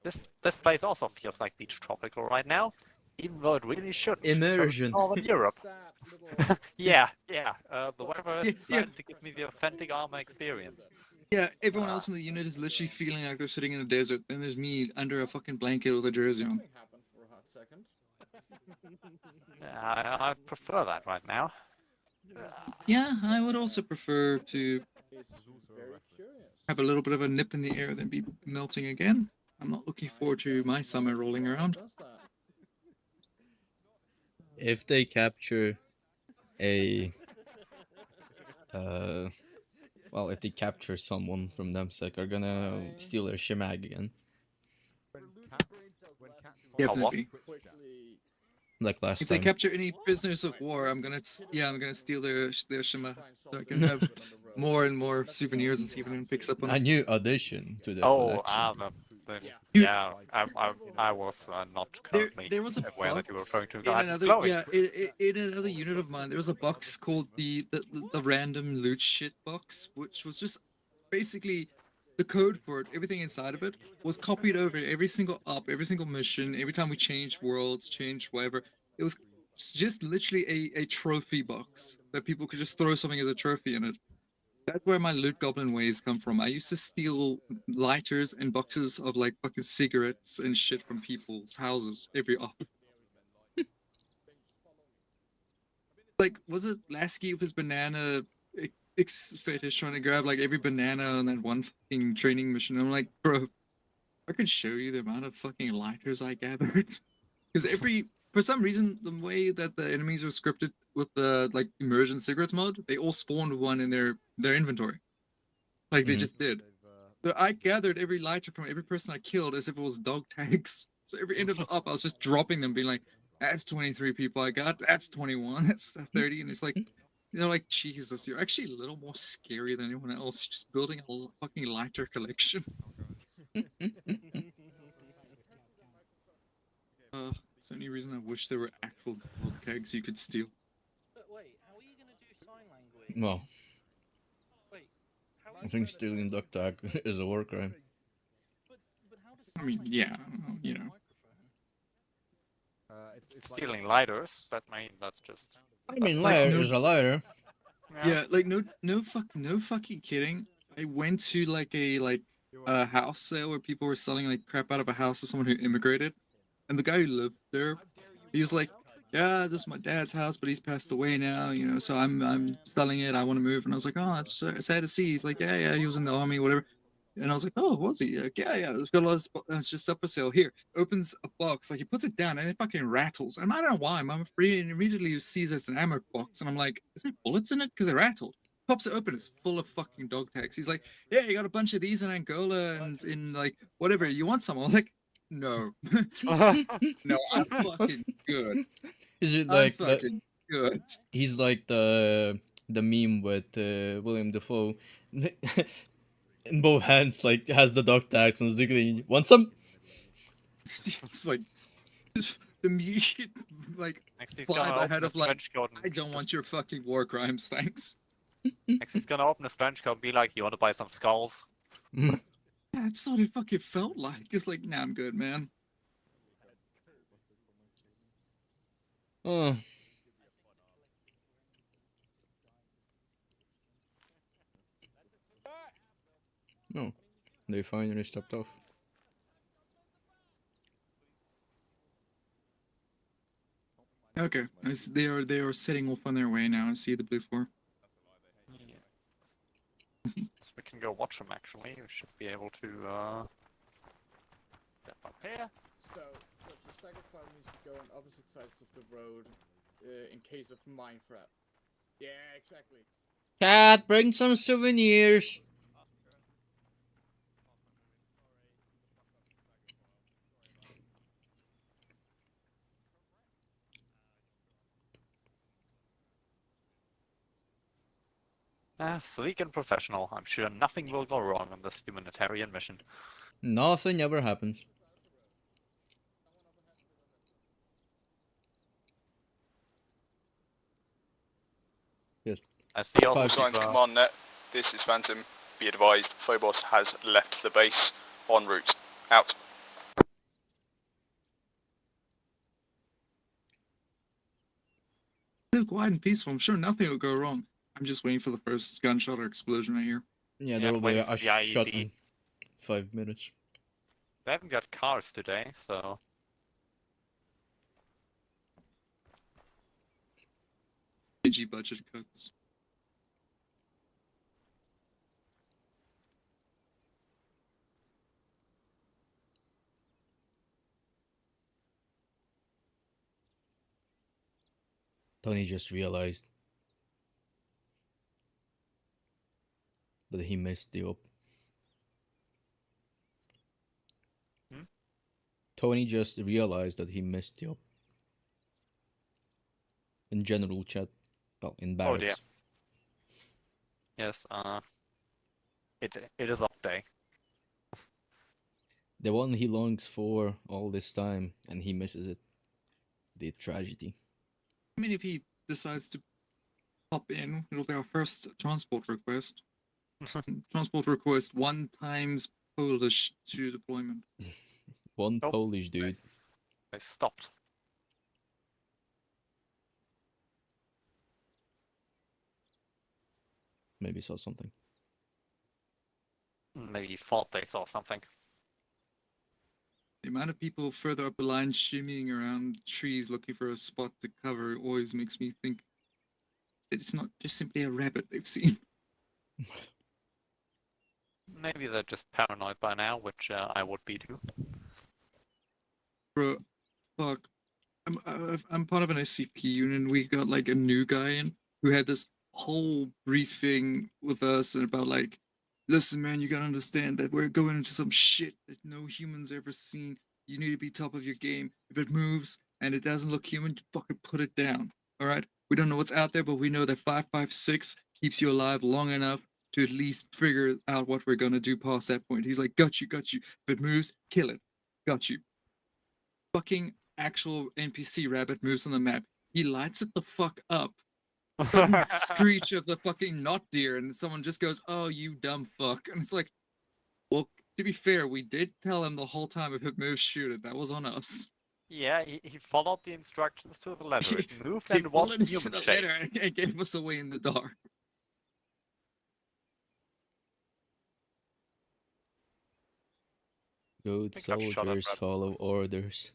this place also feels like beach tropical right now. Even though it really shouldn't. Immersion. Northern Europe. yeah. The weather is trying to give me the authentic Arma experience. Yeah, everyone else in the unit is literally feeling like they're sitting in a desert. Then there's me under a fucking blanket with a jersey on. I prefer that right now. Yeah, I would also prefer to have a little bit of a nip in the air than be melting again. I'm not looking forward to my summer rolling around. If they capture a if they capture someone from Nemsek, are gonna steal their shemag again. Definitely. Like last if time. They capture any prisoners of war, I'm gonna steal their shema so I can have more and more souvenirs and see if anyone picks up on a new addition to the collection. I was not currently there was a aware that you were referring to in another unit of mine, there was a box called the random loot shit box, which was just basically the code for it. Everything inside of it was copied over every single op, every single mission, every time we changed worlds, changed whatever. It was just literally a trophy box that people could just throw something as a trophy in it. That's where my loot goblin ways come from. I used to steal lighters and boxes of like fucking cigarettes and shit from people's houses every op. Like, was it Lasky with his banana fetish trying to grab like every banana on that one fucking training mission? I'm like, bro, I could show you the amount of fucking lighters I gathered. Because for some reason, the way that the enemies are scripted with the like immersion cigarettes mod, they all spawned one in their inventory. Like they just did. So I gathered every lighter from every person I killed as if it was dog tags. So every end of the up, I was just dropping them, being like, that's 23 people I got, that's 21, that's 30, and it's like, like, Jesus, you're actually a little more scary than anyone else. You're just building a fucking lighter collection. It's the only reason I wish there were actual dog tags you could steal. But wait, how are you gonna do sign language? Well, I think stealing duck tag is a war crime. I mean, yeah, you know. Stealing lighters, that's just... I mean, lighter is a lighter. Yeah, like no fucking kidding. I went to like a house sale where people were selling like crap out of a house of someone who immigrated, and the guy who lived there, he was like, "Yeah, this is my dad's house, but he's passed away now, you know. So I'm selling it. I want to move." And I was like, "Oh, that's sad to see." He's like, "Yeah, he was in the army, whatever." And I was like, "Oh, was he?" Like, yeah. There's got a lot of it's just stuff for sale here. Opens a box, like he puts it down, and it fucking rattles. And I don't know why. I'm free and immediately sees it's an ammo box, and I'm like, "Is there bullets in it?" Because it rattled. Pops it open, it's full of fucking dog tags. He's like, "Yeah, you got a bunch of these in Angola and in like whatever. You want some?" I'm like, "No, no, I'm fucking good. Is it I'm like fucking good." He's like the meme with William Dafoe. In both hands, like has the dog tags and is looking. Want some? It's like just immediate like Next he's vibe gonna I open had his of like, trench coat I don't want your fucking war crimes, thanks. Next he's gonna open his trench coat and be like, "You want to buy some skulls?" Yeah, that's what it fucking felt like. It's like, nah, I'm good, man. Oh. No, they finally stopped off. Okay, they are setting off on their way now. I see the blue floor. So we can go watch them. Actually, we should be able to step up here. So the staggered fire needs to go on opposite sides of the road in case of mine threat. Yeah, exactly. Cat, bring some souvenirs. Sleek and professional. I'm sure nothing will go wrong on this humanitarian mission. Nothing ever happens. Just I see also Signs command net. This is Phantom. Be advised, Phobos has left the base en route. Out. Feel quiet and peaceful. I'm sure nothing will go wrong. I'm just waiting for the first gunshot or explosion I hear. yeah, there will be a shot in 5 minutes. They haven't got cars today, so PG budget cuts. Tony just realized that he messed the up. Tony just realized that he messed the up. In general chat. Well, in barracks. Oh dear. Yes, it is up day. The one he longs for all this time, and he misses it. The tragedy. I mean, if he decides to pop in, it'll be our first transport request. Transport request 1 times Polish to deployment. One Polish dude. They stopped. Maybe saw something. Maybe he thought they saw something. The amount of people further up the line shimmying around trees looking for a spot to cover always makes me think that it's not just simply a rabbit they've seen. Maybe they're just paranoid by now, which I would be too. Bro, fuck. I'm part of an SCP unit. We got like a new guy in who had this whole briefing with us and about like, listen, man, you gotta understand that we're going into some shit that no human's ever seen. You need to be top of your game. If it moves and it doesn't look human, fucking put it down. All right? We don't know what's out there, but we know that 556 keeps you alive long enough to at least figure out what we're gonna do past that point. He's like, got you. If it moves, kill it. Got you. Fucking actual NPC rabbit moves on the map. He lights it the fuck up. Screech of the fucking not deer, and someone just goes, "Oh, you dumb fuck," and it's like, well, to be fair, we did tell him the whole time if it moves, shoot it. That was on us. Yeah, he followed the instructions to the letter. It moved He and was followed it to human the shaped. letter and gave us away in the dark. Good think I've shot soldiers at follow orders.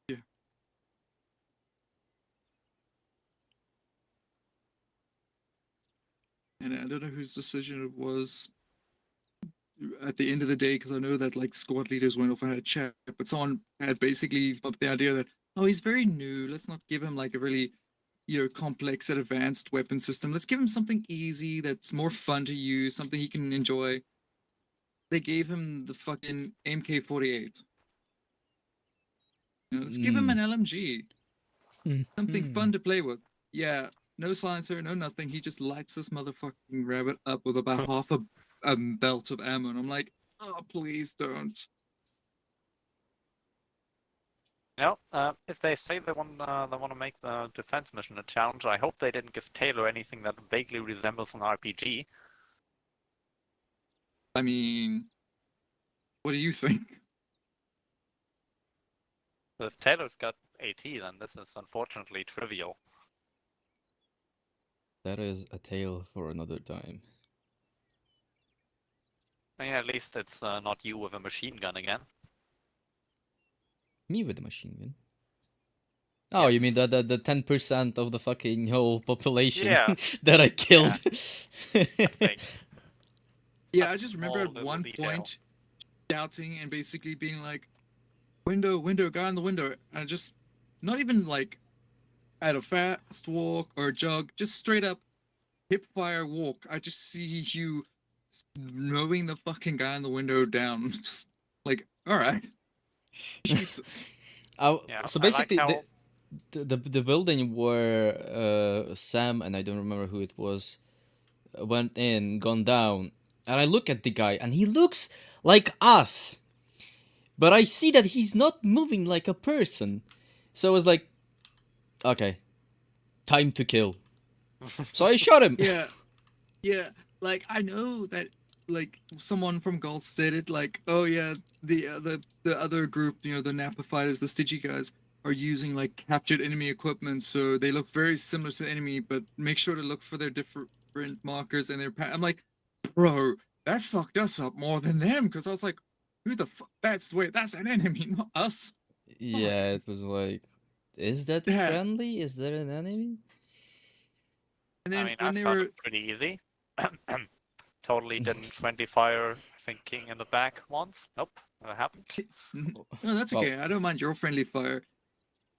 Yeah. And I don't know whose decision it was at the end of the day, because I know that like squad leaders went off and had a chat, but someone had basically up the idea that, oh, he's very new, let's not give him like a really, you know, complex and advanced weapon system. Let's give him something easy that's more fun to use, something he can enjoy. They gave him the fucking MK48. You know, let's give him an LMG. Something fun to play with. Yeah, no silencer, no nothing. He just lights this motherfucking rabbit up with about half a belt of ammo. And I'm like, oh, please don't. No, if they say they want to make the defense mission a challenge, I hope they didn't give Taylor anything that vaguely resembles an RPG. I mean, what do you think? If Taylor's got AT, then this is unfortunately trivial. That is a tale for another time. I mean, at least it's not you with a machine gun again. Me with a machine gun. Oh, you mean the 10% of the fucking whole population that I killed? Yeah, I just remember at one point shouting and basically being like, window, guy in the window. And I just, not even like at a fast walk or jog, just straight up hip fire walk. I just see you mowing the fucking guy in the window down. Just like, all right. Jesus. So basically, the building where Sam and I don't remember who it was went in, gone down, and I look at the guy and he looks like us, but I see that he's not moving like a person. So I was like, okay, time to kill. So I shot him. Yeah. Like I know that like someone from Gold said it, like, oh yeah, the other group, you know, the Napa fighters, the Stygian guys, are using like captured enemy equipment, so they look very similar to the enemy, but make sure to look for their different markers and their I'm like, bro, that fucked us up more than them, because I was like, who the fuck? That's an enemy, not us. Yeah, it was like, is that friendly? Is that an enemy? And then I mean, I found it pretty easy. Totally didn't friendly fire thinking in the back once. Nope, never happened. No, that's okay. I don't mind your friendly fire.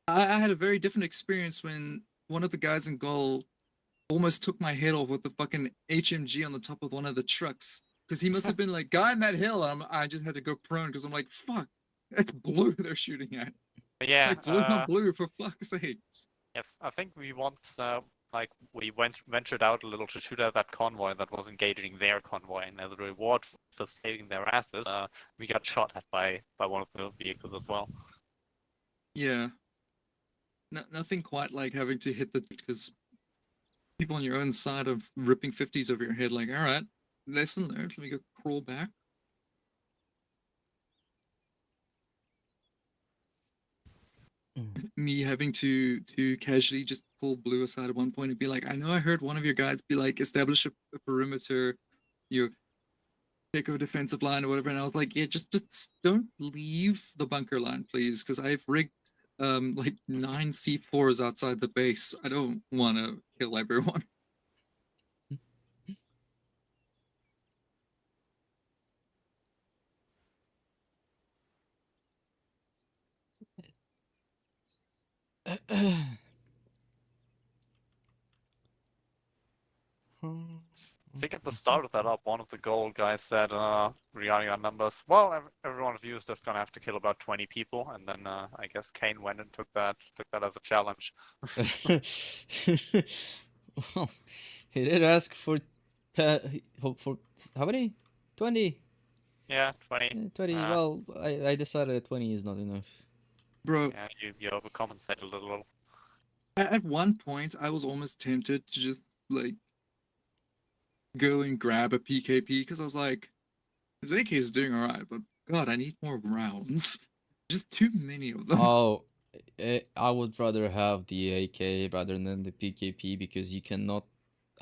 I had a very different experience when one of the guys in goal almost took my head off with the fucking HMG on the top of one of the trucks. Because he must have been like, guy in that hill. I just had to go prone because I'm like, fuck, that's blue they're shooting at. Yeah. Like, blue on blue, for fuck's sakes. Yeah, I think we once, we ventured out a little to shoot at that convoy that was engaging their convoy, and as a reward for saving their asses, we got shot at by one of the vehicles as well. Yeah. Nothing quite like having to hit because people on your own side of ripping 50s over your head, like, all right, lesson learned, let me go crawl back. Me having to casually just pull blue aside at one point and be like, I know I heard one of your guys be like, establish a perimeter, you take a defensive line or whatever, and I was like, yeah, just don't leave the bunker line, please, because I've rigged like 9 C4s outside the base. I don't want to kill everyone. I think at the start of that up, one of the gold guys said regarding our numbers, well, every one of you is just gonna have to kill about 20 people, and then I guess Kane went and took that as a challenge. Well, he did ask for how many? 20. Yeah, 20. 20. Well, I decided that 20 is not enough. Bro. Yeah, you overcompensate a little. At one point, I was almost tempted to just like go and grab a PKP because I was like, his AK is doing alright, but God, I need more rounds. Just too many of them. Oh, I would rather have the AK rather than the PKP because you cannot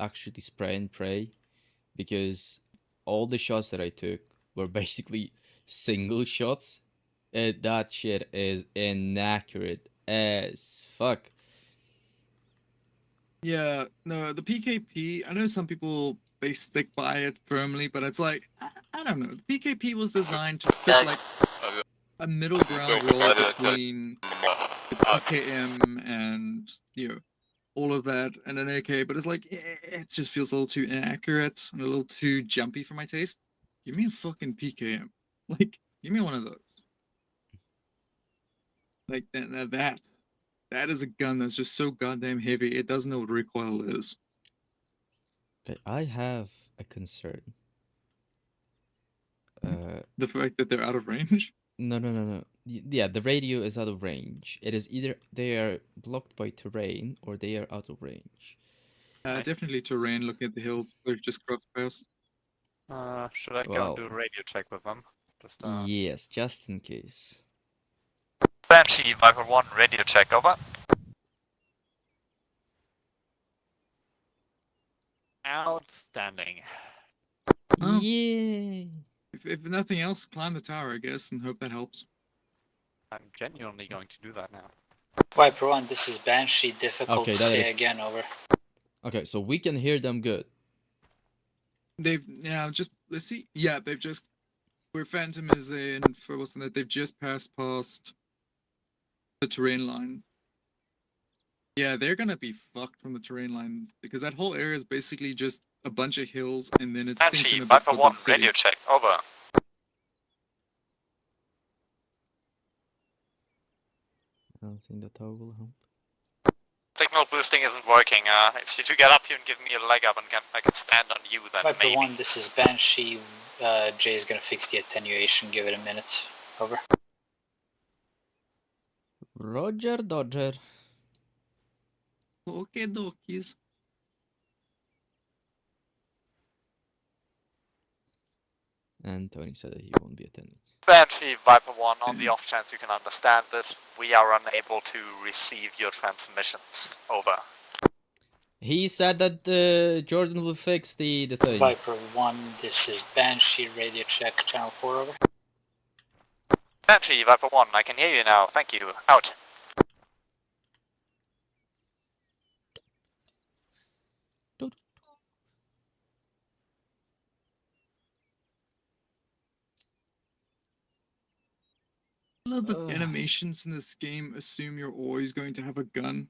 actually spray and pray because all the shots that I took were basically single shots. That shit is inaccurate as fuck. Yeah, no, the PKP, I know some people, they stick by it firmly, but it's like, I don't know. The PKP was designed to fit like a middle ground role between the PKM and, you know, all of that and an AK, but it's like, it just feels a little too inaccurate and a little too jumpy for my taste. Give me a fucking PKM. Like, give me one of those. Like, that is a gun that's just so goddamn heavy, it doesn't know what recoil is. But I have a concern. The fact that they're out of range? No. Yeah, the radio is out of range. It is either they are blocked by terrain or they are out of range. Definitely terrain, looking at the hills we've just crossed past. Should I go Wow. and do a radio check with them? Just, Yes, just in case. Banshee, Viper 1, radio check, over. Outstanding. Oh. Yay! If nothing else, climb the tower, I guess, and hope that helps. I'm genuinely going to do that now. Viper 1, this is Banshee, difficult Okay, to that say is- again, over. Okay, so we can hear them good. Let's see. Yeah, they've just, where Phantom is in, for what's in that, they've just passed past the terrain line. Yeah, they're gonna be fucked from the terrain line, because that whole area is basically just a bunch of hills, and then it sinks Banshee, in a bit Viper with 1, the city. radio check, over. I don't think the tower will help. Signal boosting isn't working. If you two get up here and give me a leg up and I can stand on you, then Viper maybe. 1, this is Banshee. Jay is gonna fix the attenuation, give it a minute. Over. Roger Dodger. Okay, dokies. And Tony said that he won't be attending. Banshee, Viper 1, on the off chance you can understand this, we are unable to receive your transmissions. Over. He said that Jordan will fix the thing. Viper 1, this is Banshee, radio check, channel 4, over. Banshee, Viper 1, I can hear you now. Thank you. Out. I love that animations in this game assume you're always going to have a gun.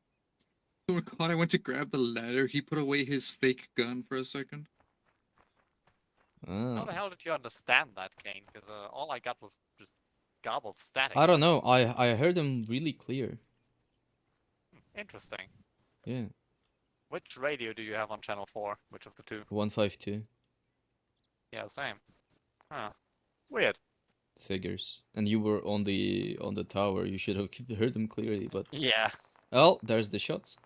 Oh god, I went to grab the ladder, he put away his fake gun for a second. How the hell did you understand that, Kane? Because all I got was just garbled static. I don't know. I heard them really clear. Interesting. Yeah. Which radio do you have on channel 4? Which of the two? 152 Yeah, same. Huh. Weird. figures, and you were on the tower. You should have heard them clearly. But yeah. Oh, there's the shots.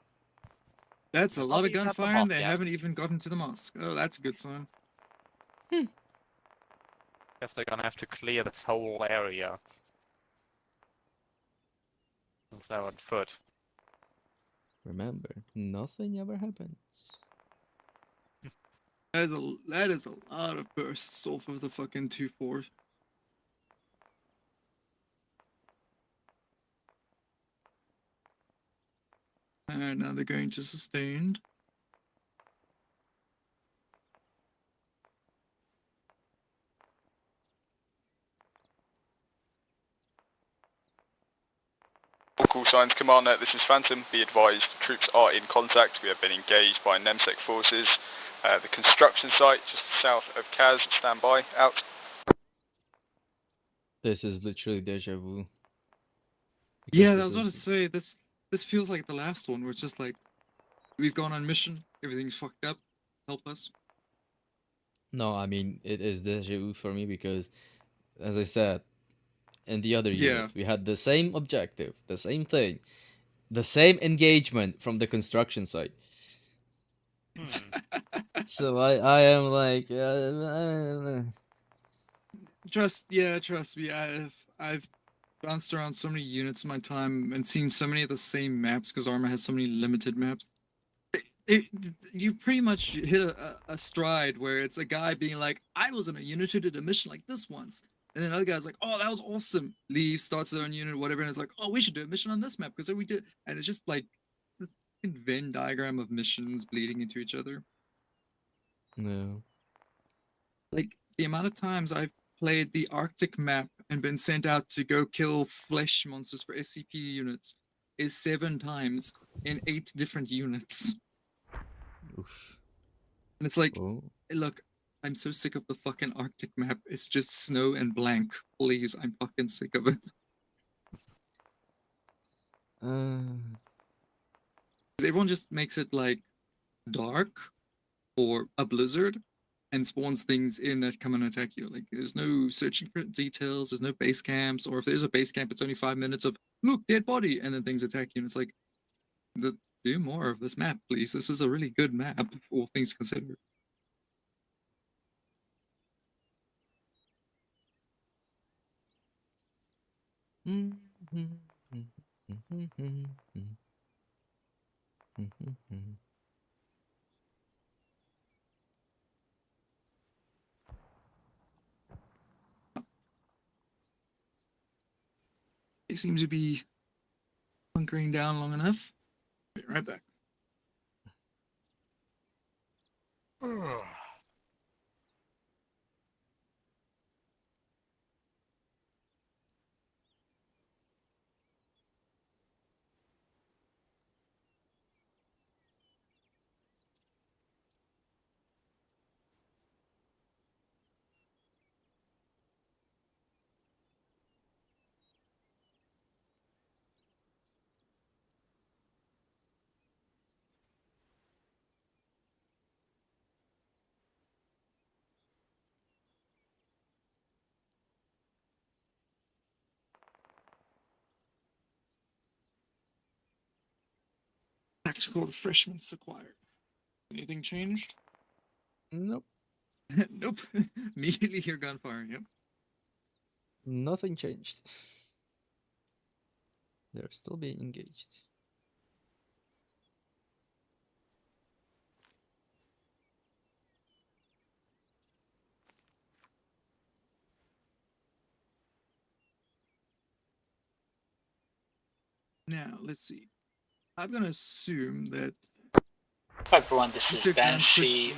That's a lot of even at the gunfire, and mosque they yet. haven't even gotten to the mosque. Oh, that's a good sign. Guess they're gonna have to clear this whole area. Since they're on foot. Remember, nothing ever happens. That is a lot of bursts off of the fucking 2-4. And now they're going to sustained. All call signs, Commander, this is Phantom. Be advised, troops are in contact. We have been engaged by NEMSEC forces. The construction site just south of Kaz, stand by, out. This is literally deja vu. Yeah, I Because was about to say, this feels like the last one, where it's just like, we've gone on mission, everything's fucked up, help us. No, I mean, it is deja vu for me because, as I said, in the other Yeah. unit, we had the same objective, the same thing, the same engagement from the construction site. So I am like, Trust me, I've bounced around so many units in my time and seen so many of the same maps because Arma has so many limited maps. you pretty much hit a stride where it's a guy being like, I was in a unit who did a mission like this once. And then other guy's like, oh, that was awesome. Leaves, starts their own unit, whatever. And it's like, oh, we should do a mission on this map because we did. And it's just like this Venn diagram of missions bleeding into each other. No. Like the amount of times I've played the Arctic map and been sent out to go kill flesh monsters for SCP units is 7 times in 8 different units. Oof. And it's like, look, I'm so sick of the fucking Arctic map. It's just snow and blank. Please, I'm fucking sick of it. Everyone just makes it like dark or a blizzard and spawns things in that come and attack you. Like there's no searching for details, there's no base camps, or if there's a base camp, it's only 5 minutes of look, dead body, and then things attack you. And it's like, do more of this map, please. This is a really good map, all things considered. They seem to be bunkering down long enough. Be right back. Tactical refreshments acquired. Anything changed? Nope. Nope. Immediately hear gunfire. Yep. Nothing changed. They're still being engaged. Now, let's see. I'm gonna assume that... Everyone, this is Banshee.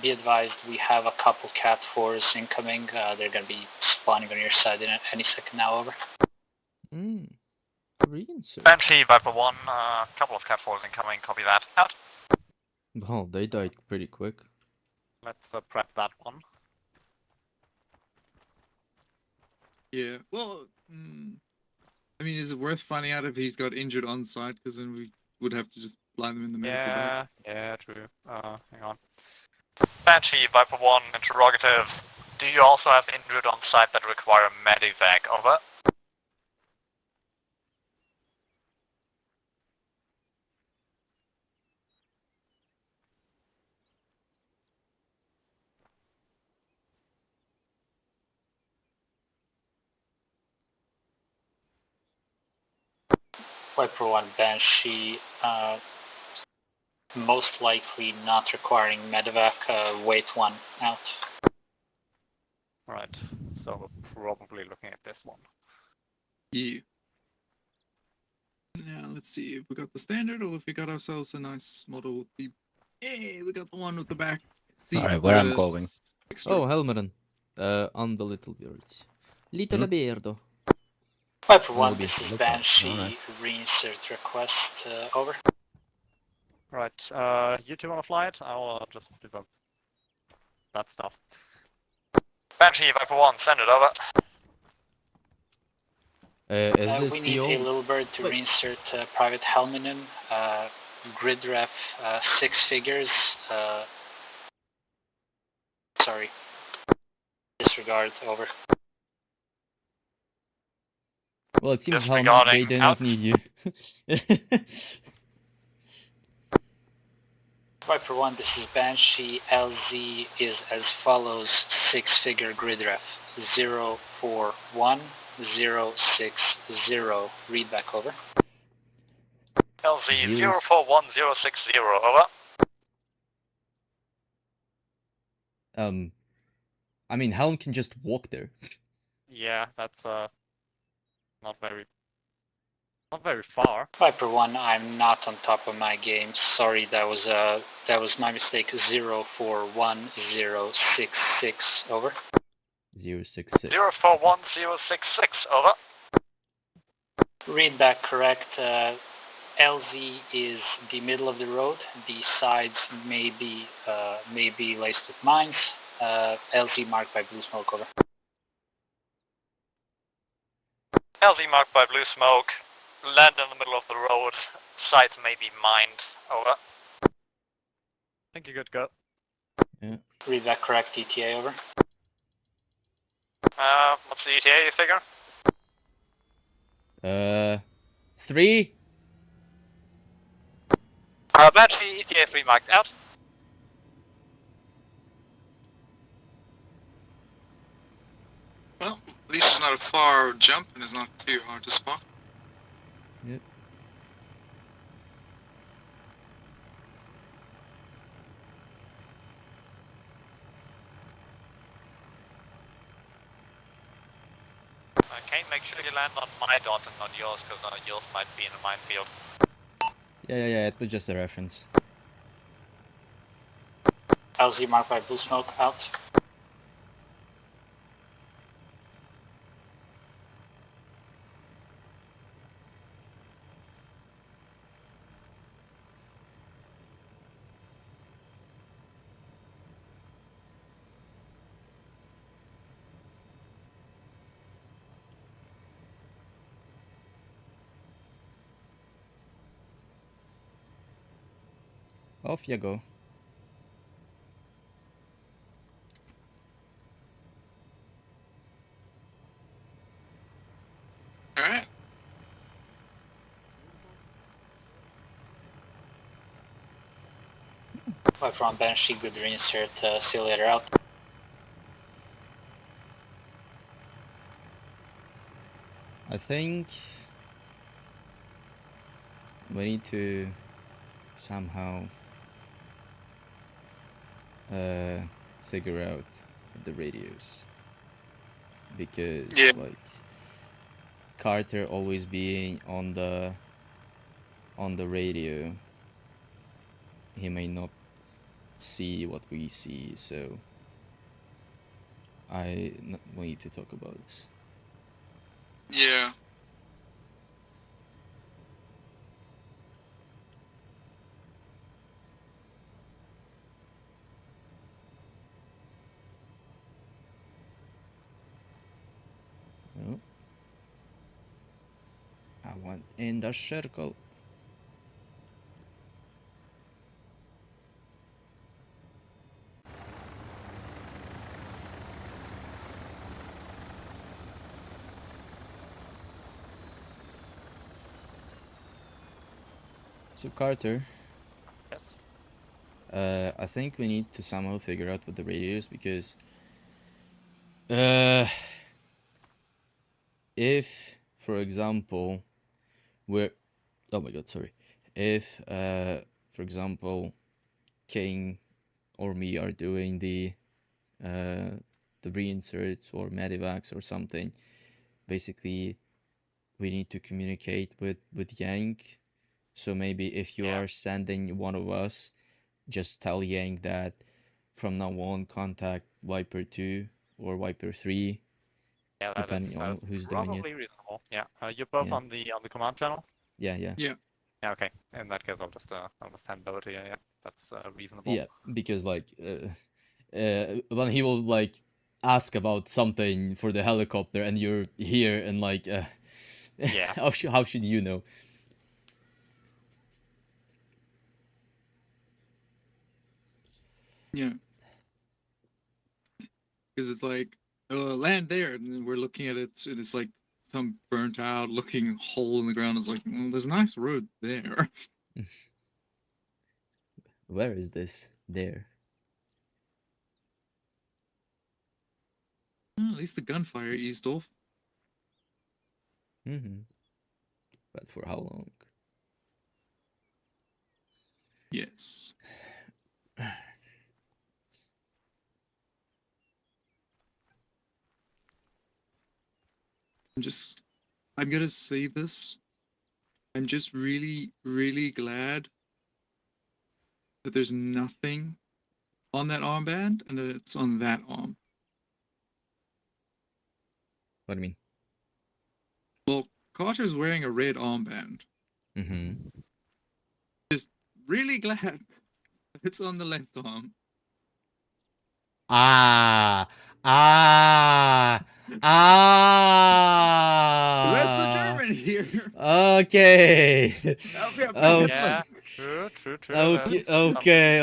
Be advised, we have a couple Cat 4s incoming. They're gonna be spawning on your side in any second now, over. Banshee, Viper 1, couple of Cat 4s incoming, copy that. Out. Oh, they died pretty quick. Let's prep that one. Yeah, well, I mean, is it worth finding out if he's got injured on site? Because then we would have to just fly them in the medical bag. Yeah, true. Hang on. Banshee, Viper 1, interrogative. Do you also have injured on site that require a medivac? Over. Viper 1 Banshee, most likely not requiring medevac, wait 1 out. Right, so we're probably looking at this one. Yeah. Now, let's see if we got the standard or if we got ourselves a nice model with the... Hey, we got the one with the back seat. Alright, where I'm going. Oh, Helmerin. On the little bird. Little birdo. Viper 1, this is Banshee, reinsert request, over. Right, you two wanna fly it? I'll just do that stuff. Banshee, Viper 1, send it over. Is this we need a little bird to reinsert Private Helmerin, grid ref 6 figures, sorry, disregard, over. Well, it seems how they do not need you. Viper 1, this is Banshee. LZ is as follows: 6-figure grid ref 041060. Read back, over. LZ 041060, over. I mean, Helm can just walk there. Yeah, that's not very far. Viper 1, I'm not on top of my game. Sorry, that was my mistake. 041066, over. 066. 041066, over. Read back correct. LZ is the middle of the road. The sides may be laced with mines. LZ marked by blue smoke, over. LZ marked by blue smoke. Land in the middle of the road. Site may be mined, over. I think you're good to go. Yeah. Read back correct. ETA, over. What's the ETA you figure? 3. Banshee, ETA 3 marked out. Well, at least it's not a far jump and it's not too hard to spot. Yep. Okay, make sure you land on my dot and not yours, because yours might be in a minefield. Yeah, it was just a reference. LZ marked by blue smoke, out. Off you go. Alright. Viper on Banshee, good reinsert. See you later, out. I think we need to somehow figure out the radios, because like Carter always being on the radio, he may not see what we see, so we need to talk about this. Yeah. No. I want in the circle. So Carter, Yes. I think we need to somehow figure out what the radio is, because if, for example, oh my god, sorry. If, for example, King or me are doing the reinserts or medivacs or something, basically we need to communicate with Yank. So maybe if you are sending one of us, just tell Yank that from now on contact Viper 2 or Viper 3, Yeah, depending on who's doing it. probably reasonable. Yeah. You're both Yeah. on the command channel. Yeah. Yeah. Okay. In that case, I'll just send over to you. Yeah, that's reasonable. Yeah, because like when he will like ask about something for the helicopter and you're here and like Yeah. how should you know? Yeah. Because it's like, land there, and then we're looking at it, and it's like some burnt out looking hole in the ground. It's like, well, there's a nice road there. Where is this? There. Well, at least the gunfire eased off. But for how long? Yes. I'm gonna say this. I'm just really, really glad that there's nothing on that armband and that it's on that arm. What do you mean? Well, Carter's wearing a red armband. Mm-hmm. Just really glad that it's on the left arm. Ah. That's the German here. Okay. Yeah, true. Okay.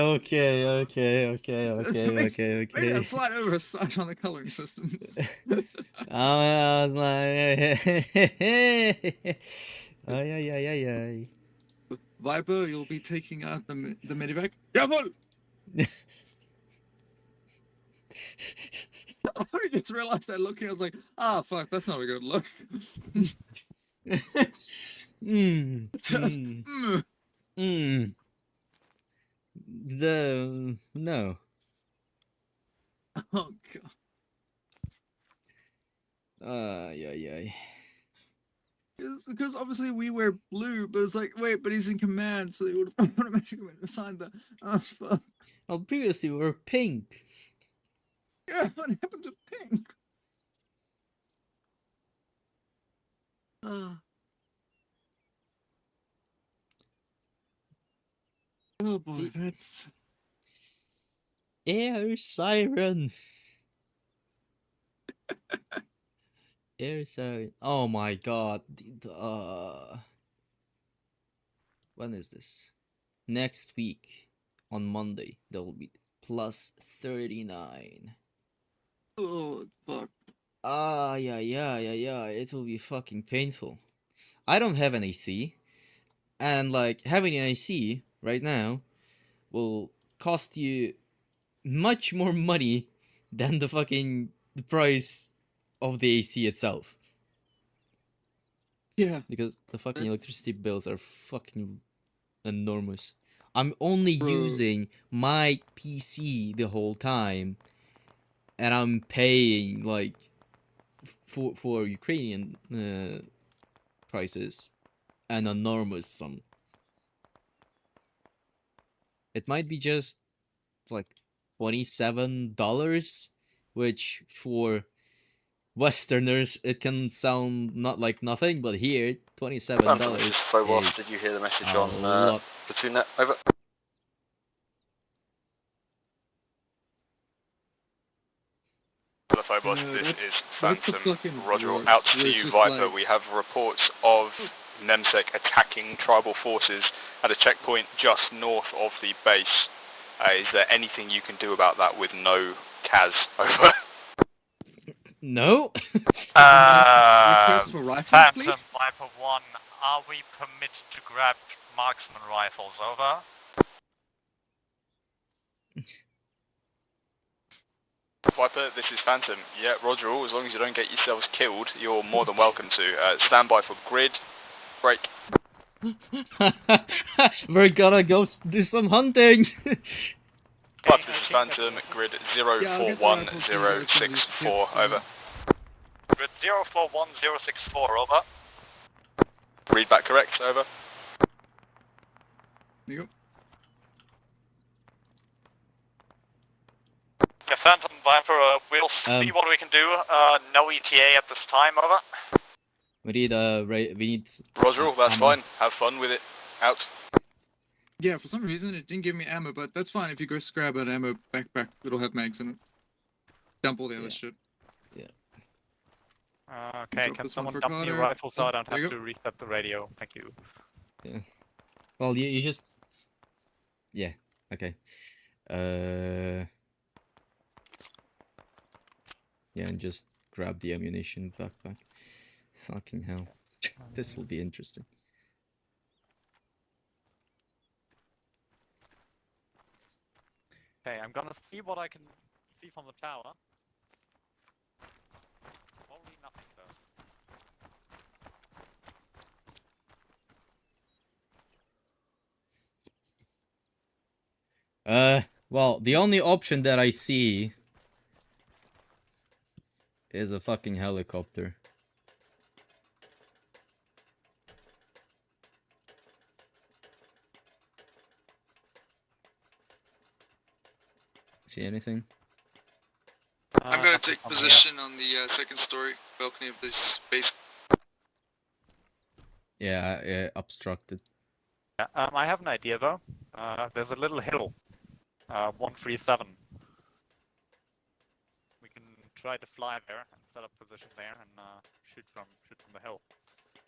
Maybe a slight oversight on the coloring systems. I was like, ay. Viper, you'll be taking out the medivac. Jawohl! I just realized that looking, I was like, fuck, that's not a good look. No. Oh god. Ay. Because obviously we wear blue, but it's like, wait, but he's in command, so they would have automatically assigned the. Oh fuck. Well, previously we were pink. Yeah, what happened to pink? Oh boy, that's. Air siren. Air siren. Oh my god. When is this? Next week on Monday there will be plus 39. Oh fuck. Yeah. It will be fucking painful. I don't have an AC, and like having an AC right now will cost you much more money than the price of the AC itself. Yeah. Because the fucking electricity bills are fucking enormous. I'm only using my PC the whole time, and I'm paying like for Ukrainian prices an enormous sum. It might be just like $27, which for Westerners it can sound not like nothing, but here $27 is Did you hear the message a on lot. Platoon net? Over. Hello, Phobos. This is Phantom. Roger, out to you, Viper. We have reports of Nemsek attacking tribal forces at a checkpoint just north of the base. Is there anything you can do about that with no Kaz? Over. No. Request for rifles, Phantom please? Viper 1, are we permitted to grab marksman rifles? Over. Viper, this is Phantom. Yeah, Roger, all. As long as you don't get yourselves killed, you're more than welcome to. Stand by for grid. Break. We're gonna go do some hunting. Viper, this is Phantom. Grid 041064. Over. Grid 041064, over. Read back correct. Over. There you go. Yeah, Phantom Viper, we'll see what we can do. No ETA at this time, over. We need Roger, all. That's fine. Have fun with it. Out. Yeah, for some reason it didn't give me ammo, but that's fine. If you go grab an ammo backpack, it'll have mags in it. Dump all the other shit. Yeah. Okay, Drop can this one someone for dump me Carter. rifle so I don't There you have go. to reset the radio? Thank you. Yeah. Well, you just. Yeah. Okay. Yeah, and just grab the ammunition backpack. Fucking hell. This will be interesting. Okay, I'm gonna see what I can see from the tower. Probably nothing though. Well, the only option that I see is a fucking helicopter. See anything? I'm going to take position on the second story balcony of this base. Yeah, obstructed. I have an idea though. There's a little hill, 137. We can try to fly there and set up position there and shoot from the hill.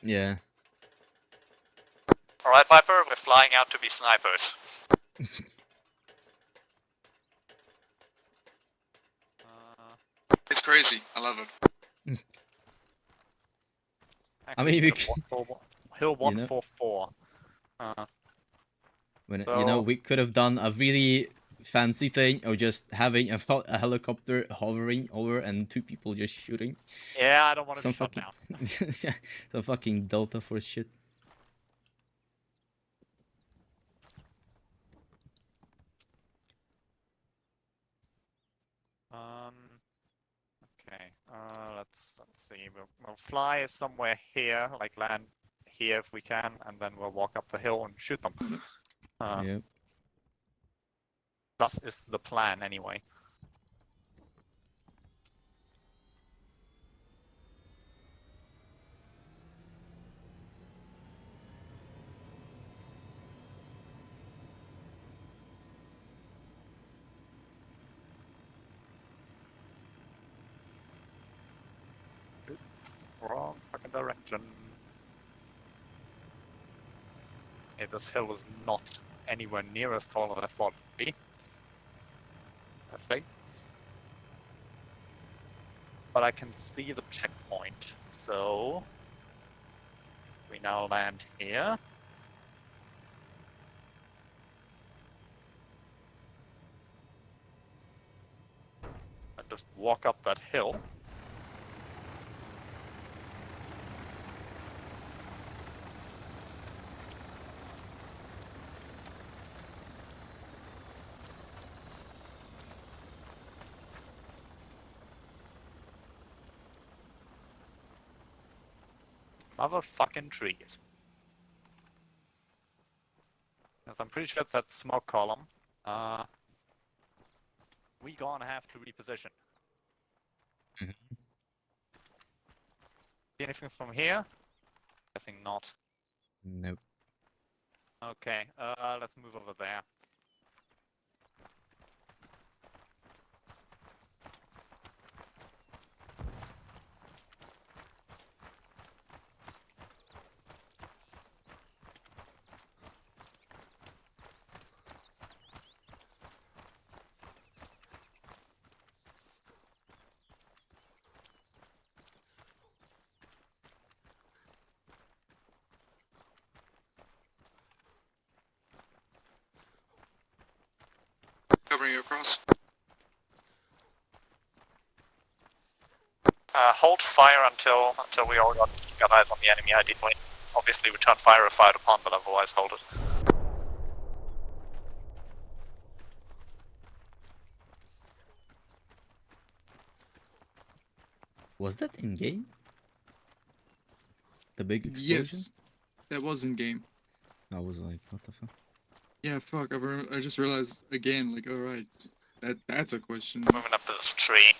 Yeah. All right, Piper, we're flying out to be snipers. It's crazy. I love it. I mean, we Hill 144. You know, we could have done a really fancy thing of just having a helicopter hovering over and 2 people just shooting. Yeah, I don't want to be shot fucking, down. Some fucking Delta Force shit. Okay. Let's see. We'll fly somewhere here, like land here if we can, and then we'll walk up the hill and shoot them. Yep. That is the plan, anyway. Wrong fucking direction. Okay, this hill is not anywhere near as tall as I thought it would be. Perfect. But I can see the checkpoint, so we now land here. And just walk up that hill. Motherfucking trees. Yes, I'm pretty sure it's that smoke column. We gonna have to reposition. See anything from here? Guessing not. Nope. Okay, let's move over there. Covering you across. Hold fire until we all got eyes on the enemy ID point. Obviously return fire if fired upon, but otherwise hold it. Was that in game? The big explosion? Yes, that was in game. I was like, what the fuck? Yeah, fuck. I just realized again. Like, all right, that's a question. Moving up to this tree.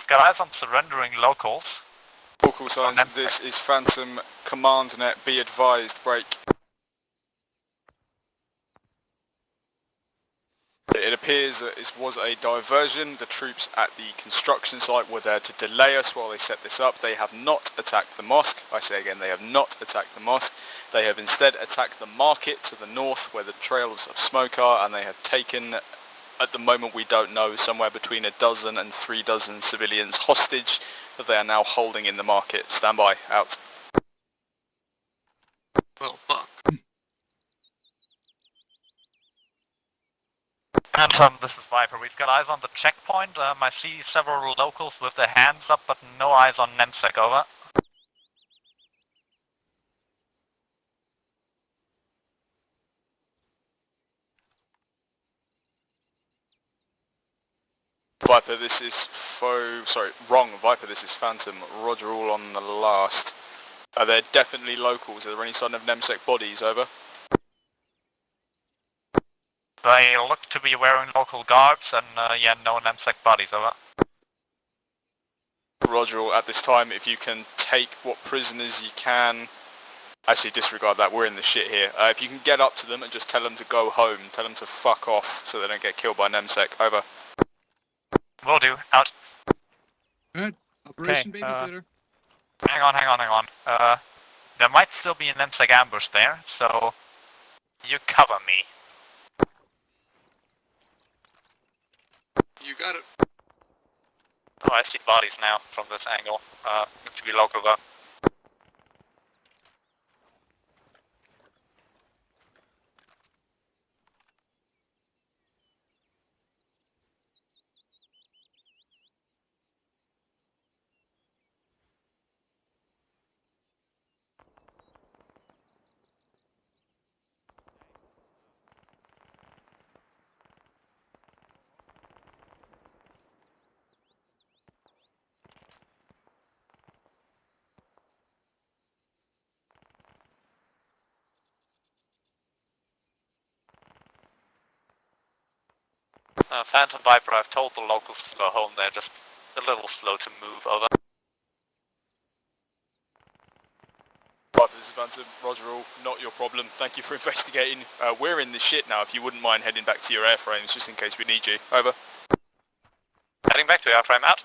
Got eyes on surrendering locals. Local signs, this is Phantom Command Net, be advised, break. It appears that this was a diversion. The troops at the construction site were there to delay us while they set this up. They have not attacked the mosque. I say again, they have not attacked the mosque. They have instead attacked the market to the north where the trails of smoke are, and they have taken, at the moment we don't know, somewhere between 12 and 13 civilians hostage that they are now holding in the market. Stand by, out. Well, fuck. And this is Viper. We've got eyes on the checkpoint. I see several locals with their hands up, but no eyes on NEMSEC, over. Viper, this is wrong. Viper, this is Phantom. Roger, all on the last. Are there definitely locals? Are there any sign of NEMSEC bodies, over? They look to be wearing local garbs, and yeah, no NEMSEC bodies, over. Roger, all at this time, if you can take what prisoners you can. Actually, disregard that, we're in the shit here. If you can get up to them and just tell them to go home, tell them to fuck off so they don't get killed by NEMSEC, over. Will do, out. Alright, Operation Babysitter. Hang on. There might still be an NEMSEC ambush there, so you cover me. You got it. Oh, I see bodies now from this angle. Need to be local though. Phantom Viper, I've told the locals to go home, they're just a little slow to move, over. Viper, this is Phantom. Roger, all. Not your problem. Thank you for investigating. We're in the shit now, if you wouldn't mind heading back to your airframes, just in case we need you. Over. Heading back to airframe, out.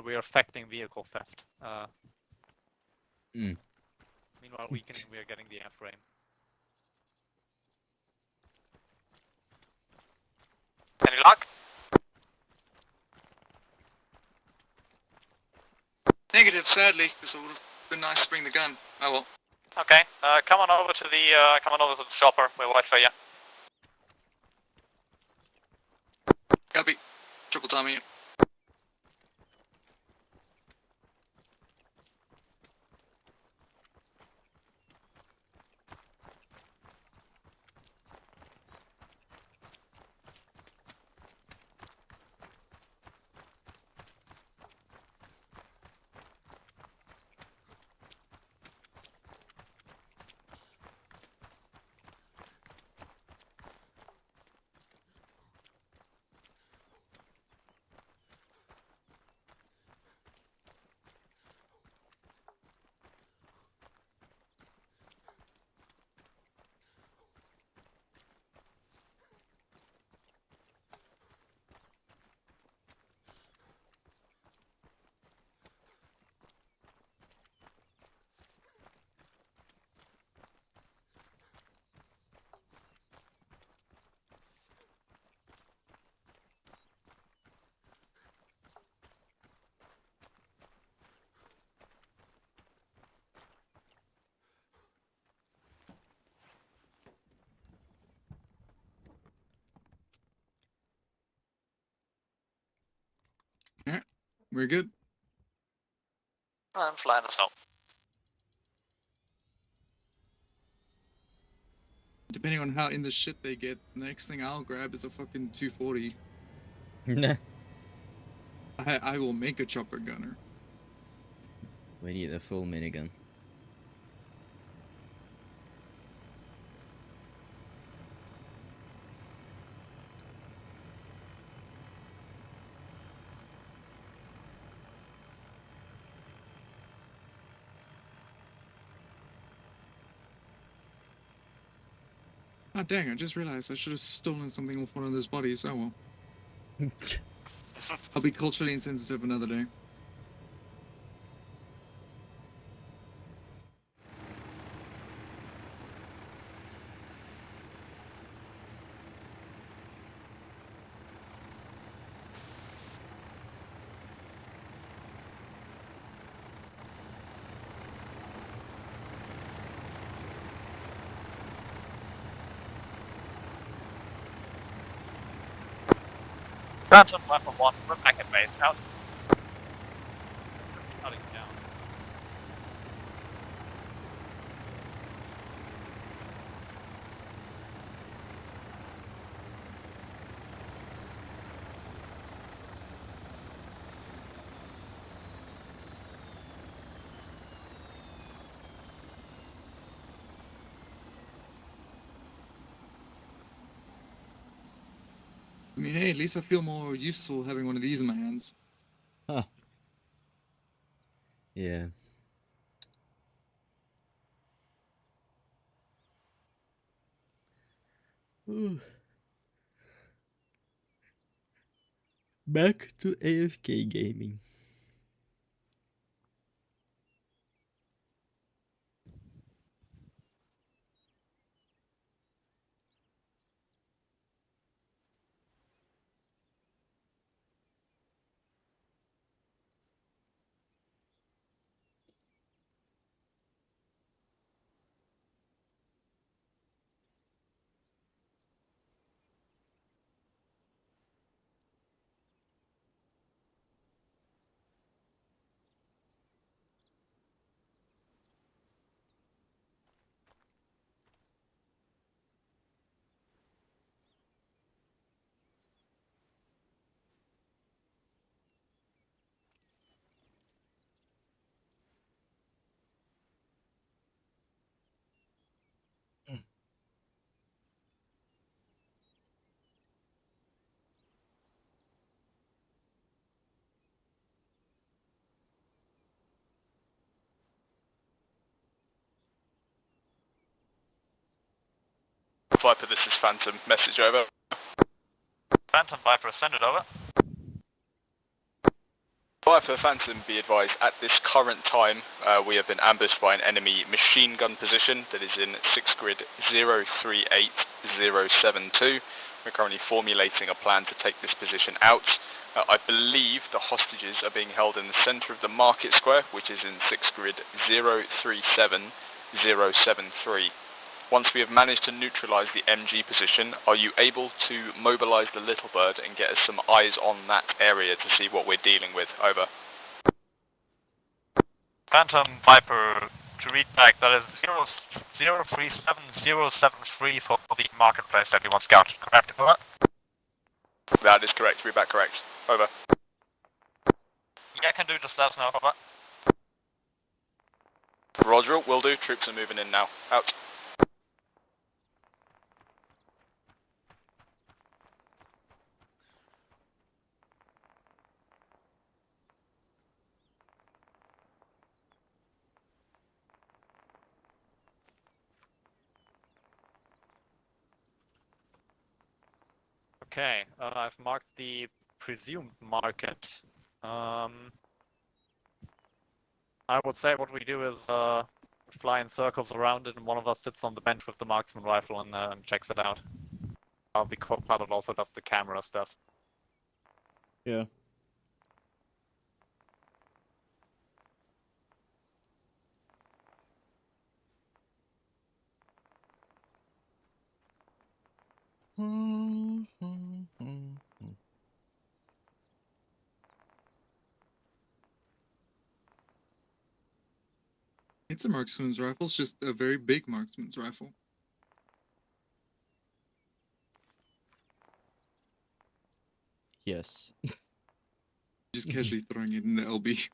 We are affecting vehicle theft. Meanwhile, we are getting the airframe. Any luck? Negative, sadly, because it would have been nice to bring the gun. Oh well. Okay, come on over to the shopper. We'll wait for you. Copy. Triple Tommy. Alright, we're good. I'm flying us home. Depending on how in the shit they get, the next thing I'll grab is a fucking 240. Nah. I will make a chopper gunner. We need a full minigun. Ah, dang, I just realized I should have stolen something off one of those bodies. Oh well. I'll be culturally insensitive another day. Phantom Viper 1, we're back at base. Out. Cutting down. I mean, hey, at least I feel more useful having one of these in my hands. Huh. Yeah. Ooh. Back to AFK gaming. Viper, this is Phantom. Message over. Phantom Viper, send it over. Viper Phantom, be advised, at this current time, we have been ambushed by an enemy machine gun position that is in 6 grid 038072. We're currently formulating a plan to take this position out. I believe the hostages are being held in the centre of the market square, which is in 6 grid 037073. Once we have managed to neutralise the MG position, are you able to mobilise the Little Bird and get us some eyes on that area to see what we're dealing with? Over. Phantom Viper, to read back, that is 037073 for the marketplace that you want scouted, correct? Over. That is correct. Read back correct. Over. Yeah, I can do just that now. Over. Roger, will do. Troops are moving in now. Out. Okay, I've marked the presumed market. I would say what we do is fly in circles around it, and one of us sits on the bench with the marksman rifle and checks it out. The co-pilot also does the camera stuff. Yeah. It's a marksman's rifle. It's just a very big marksman's rifle. Yes. Just casually throwing it in the LB.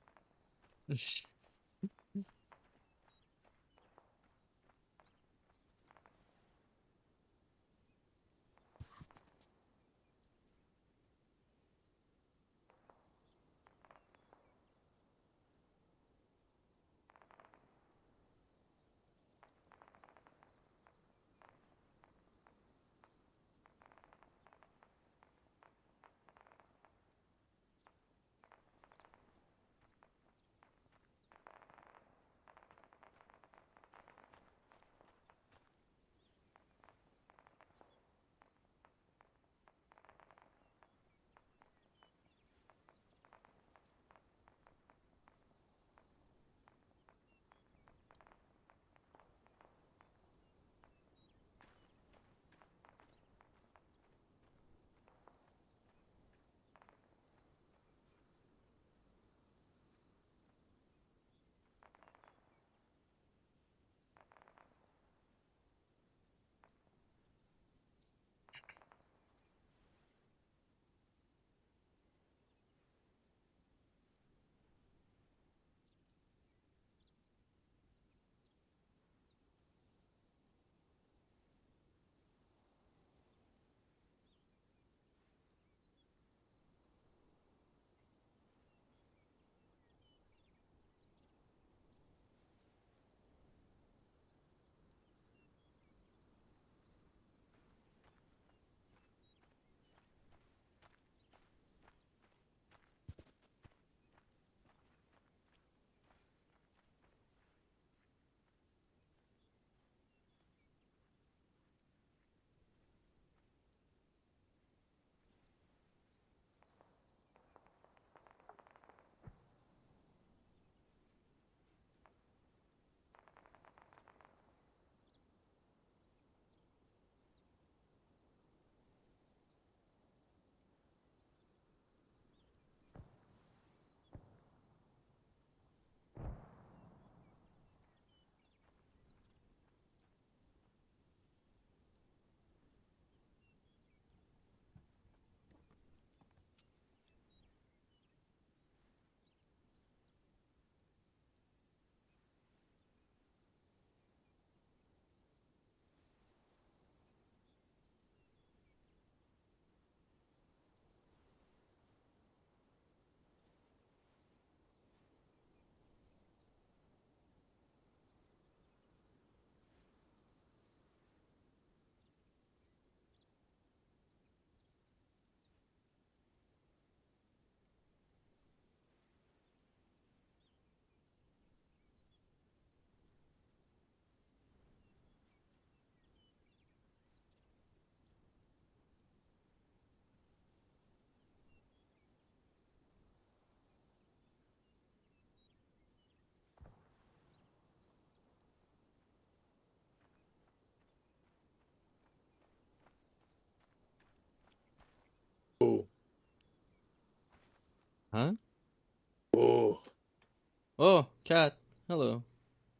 Huh? Oh. Oh, cat. Hello.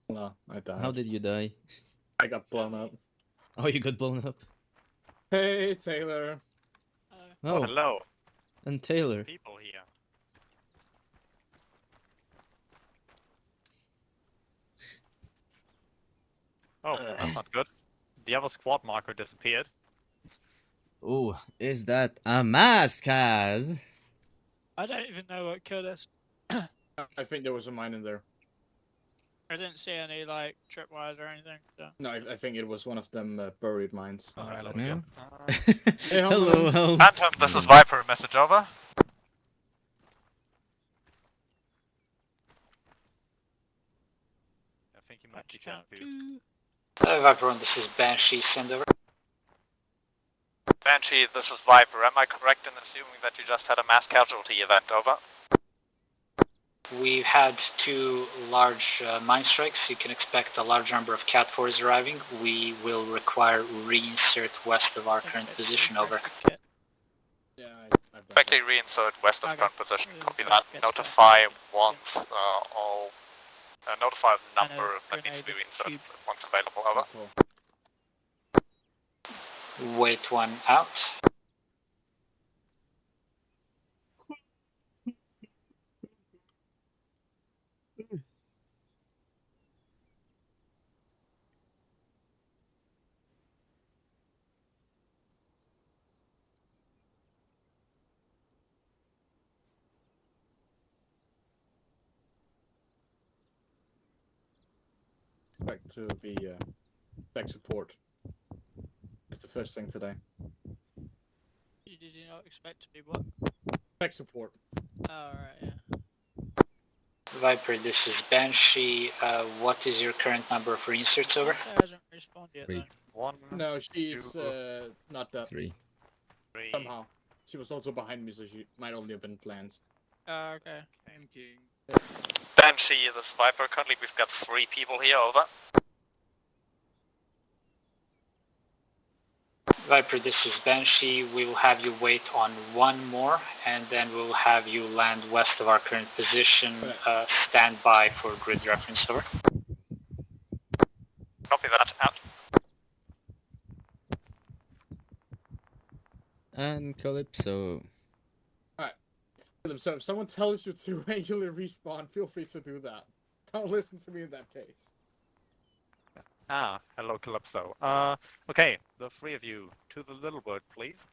No, I died. How did you die? I got blown up. Oh, you got blown up. Hey, Taylor. Oh, hello. And Taylor. People here. Oh, that's not good. The other squad marker disappeared. Oh, is that a mask, Kaz? I don't even know what killed us. I think there was a mine in there. I didn't see any like tripwires or anything. So. No, I think it was one of them buried mines. Alright, let's Yeah. go. Hey, Hello, help. Phantom, this is Viper. Message over. I think you might be confused. Viper 1, this is Banshee, send over. Banshee, this is Viper. Am I correct in assuming that you just had a mass casualty event? Over. We've had 2 large mine strikes. You can expect a large number of Cat 4s arriving. We will require reinsert west of our current position, over. Yeah, I've done Quickly reinsert west of current position. Copy that. Notify once all. Notify the number that needs to be reinserted once available. Over. Wait 1 out. Expect to be tech support. It's the first thing today. Did you not expect to be what? Tech support. Oh, right, yeah. Viper, this is Banshee. What is your current number of reinserts, over? It hasn't responded yet, 3. though. 1. No, she's not that. 3. Somehow. She was also behind me, so she might only have been glanced. Oh, okay. Banshee, this is Viper. Currently we've got 3 people here. Over. Viper, this is Banshee. We will have you wait on 1 more, and then we'll have you land west of our current position. Stand by for grid reference, over. Copy that. Out. And Calypso. Alright. So if someone tells you to regularly respawn, feel free to do that. Don't listen to me in that case. Ah, hello Calypso. Okay, the 3 of you, to the little bird, please.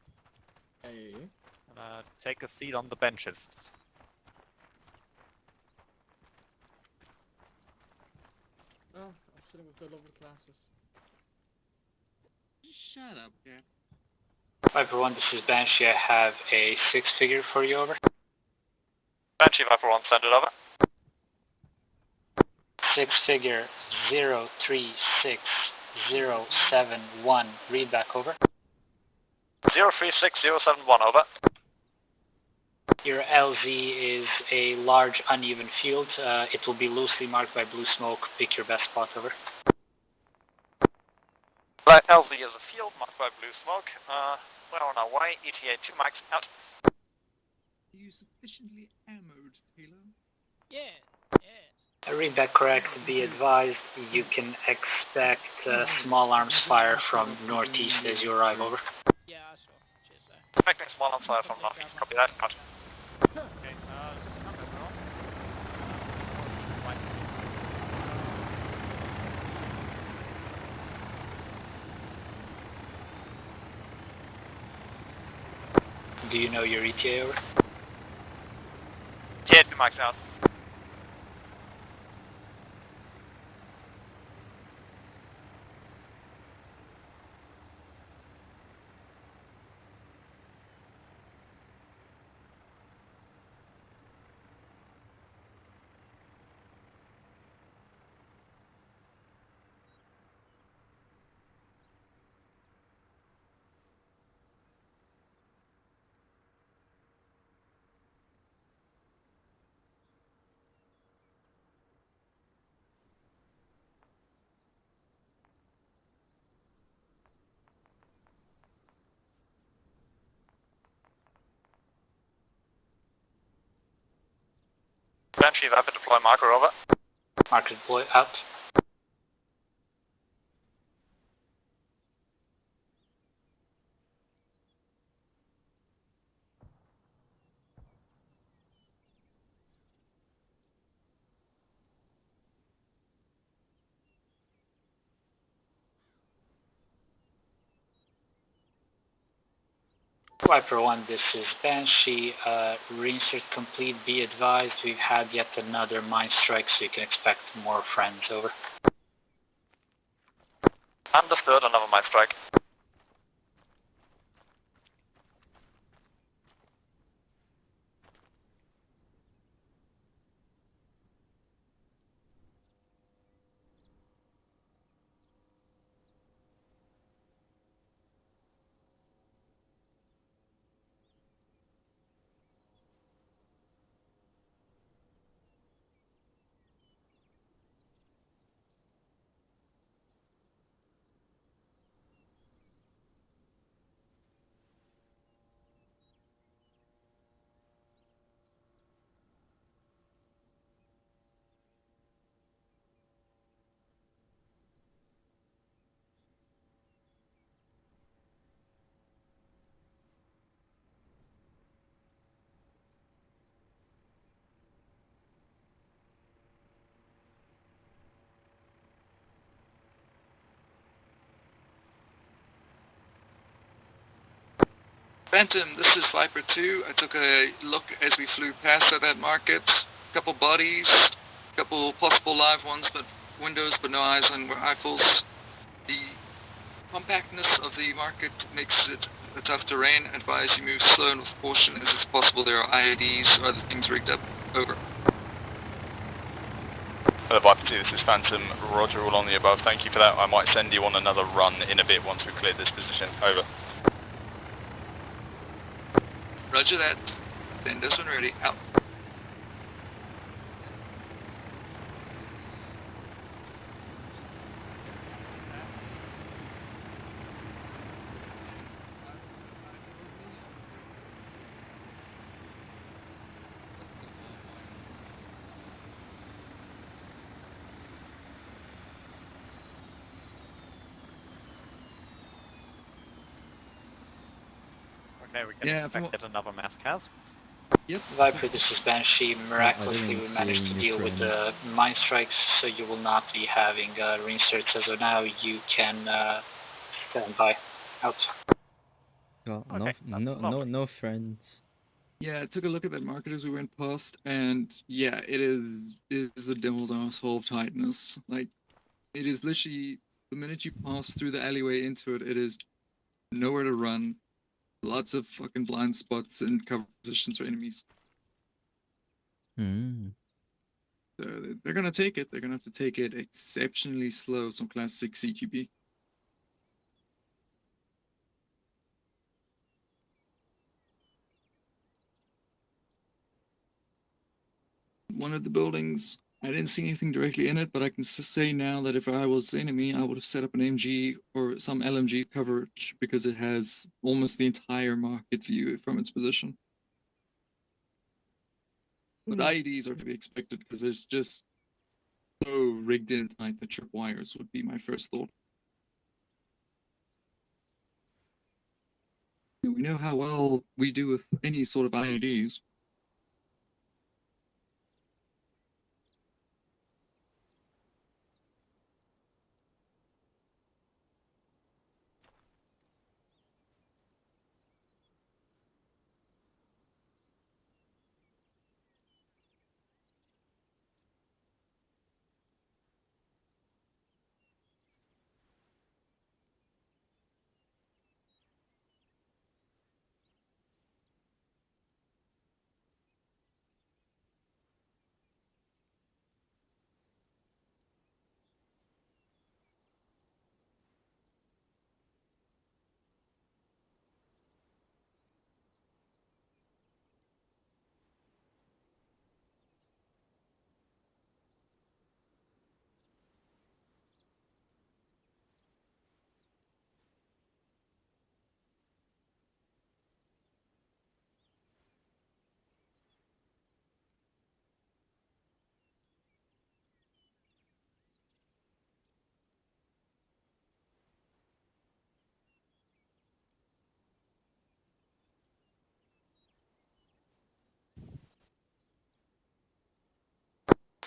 Hey. Take a seat on the benches. Oh, I'm sitting with the lower classes. Shut up, yeah. Viper 1, this is Banshee. I have a 6-figure for you, over. Banshee, Viper 1, send it over. 6-figure 036071. Read back, over. 036071, over. Your LZ is a large uneven field. It will be loosely marked by blue smoke. Pick your best spot, over. Right, LZ is a field marked by blue smoke. We're on our way. ETA 2 mics out. Are you sufficiently ammoed, Taylor? Yeah. Read that correct. Be advised, you can expect small arms fire from northeast as you arrive, over. Yeah, I saw. Cheers, there. Expecting small on fire from northeast. Copy that. Out. Okay, come everyone. Do you know your ETA, over? ETA 2 mics out. Banshee, Viper deploy marker, over. Marker deploy out. Viper 1, this is Banshee. Reinsert complete, be advised we've had yet another mine strike, so you can expect more friends, over. Understood, another mine strike. Phantom, this is Viper 2. I took a look as we flew past that market. Couple bodies, couple possible live ones, but windows, but no eyes on rifles. The compactness of the market makes it a tough terrain. Advise you move slow and with caution as it's possible there are IEDs or other things rigged up. Over. Viper 2, this is Phantom. Roger, all on the above. Thank you for that. I might send you on another run in a bit once we've cleared this position. Over. Roger that. Send us when ready. Out. Okay, we can expect yet another mass cast. Yep. Viper, this is Banshee. Miraculously, we didn't see managed to any deal with the friends. mine strikes, so you will not be having reinserts as of now. You can stand by. Out. Oh, Okay, no friends. Yeah, I took a look at that market as we went past, and yeah, it is a devil's asshole of tightness. Like, it is literally, the minute you pass through the alleyway into it, it is nowhere to run. Lots of fucking blind spots and cover positions for enemies. Hmm. So they're gonna take it. They're gonna have to take it exceptionally slow, some classic CQB. One of the buildings, I didn't see anything directly in it, but I can say now that if I was the enemy, I would have set up an MG or some LMG coverage because it has almost the entire market view from its position. But IEDs are to be expected because there's just so rigged in tight that trip wires would be my first thought. We know how well we do with any sort of IEDs.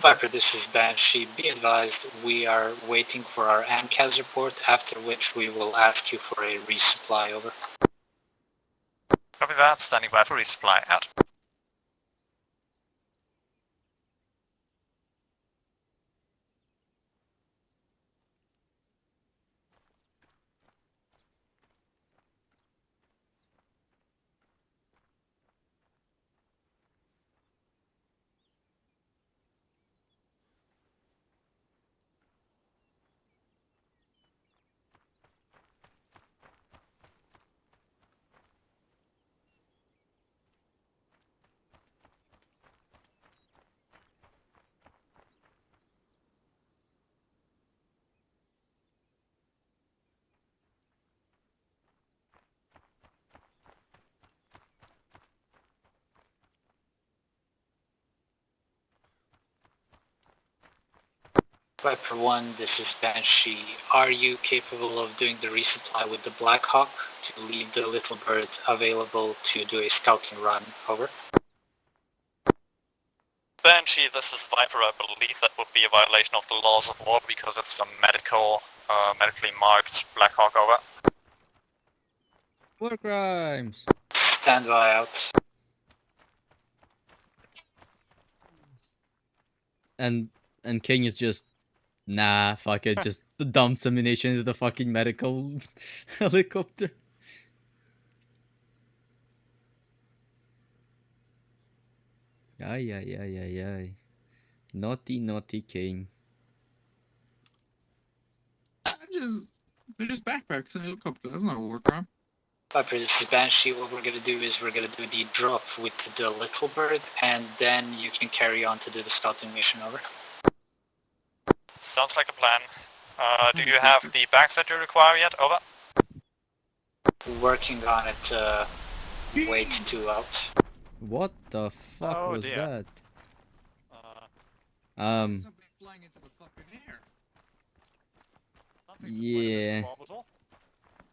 Viper, this is Banshee. Be advised, we are waiting for our AMCAS report, after which we will ask you for a resupply, over. Copy that, standing by for resupply, out. Viper 1, this is Banshee. Are you capable of doing the resupply with the Black Hawk to leave the Little Bird available to do a scouting run, over? Banshee, this is Viper. I believe that would be a violation of the laws of war because it's a medically marked Black Hawk, over. War crimes! Stand by, out. And King is just, nah, fuck it, just dumps ammunition into the fucking medical helicopter. Ay, ay, ay, ay, ay. Naughty, naughty King. They're just backpacks in a helicopter. That's not a war crime. Viper, this is Banshee. What we're gonna do is we're gonna do the drop with the Little Bird, and then you can carry on to do the scouting mission, over. Sounds like a plan. Do you have the bags that you require yet, over? Working on it, wait 2 out. What the fuck Oh, was dear. that? Yeah.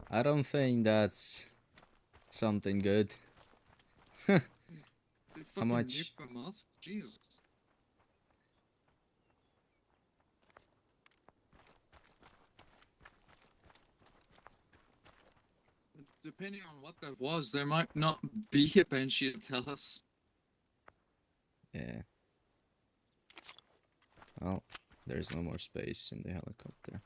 I don't think that's something good. How much? Jesus. Depending on what that was, there might not be a Banshee to tell us. Yeah. Well, there's no more space in the helicopter.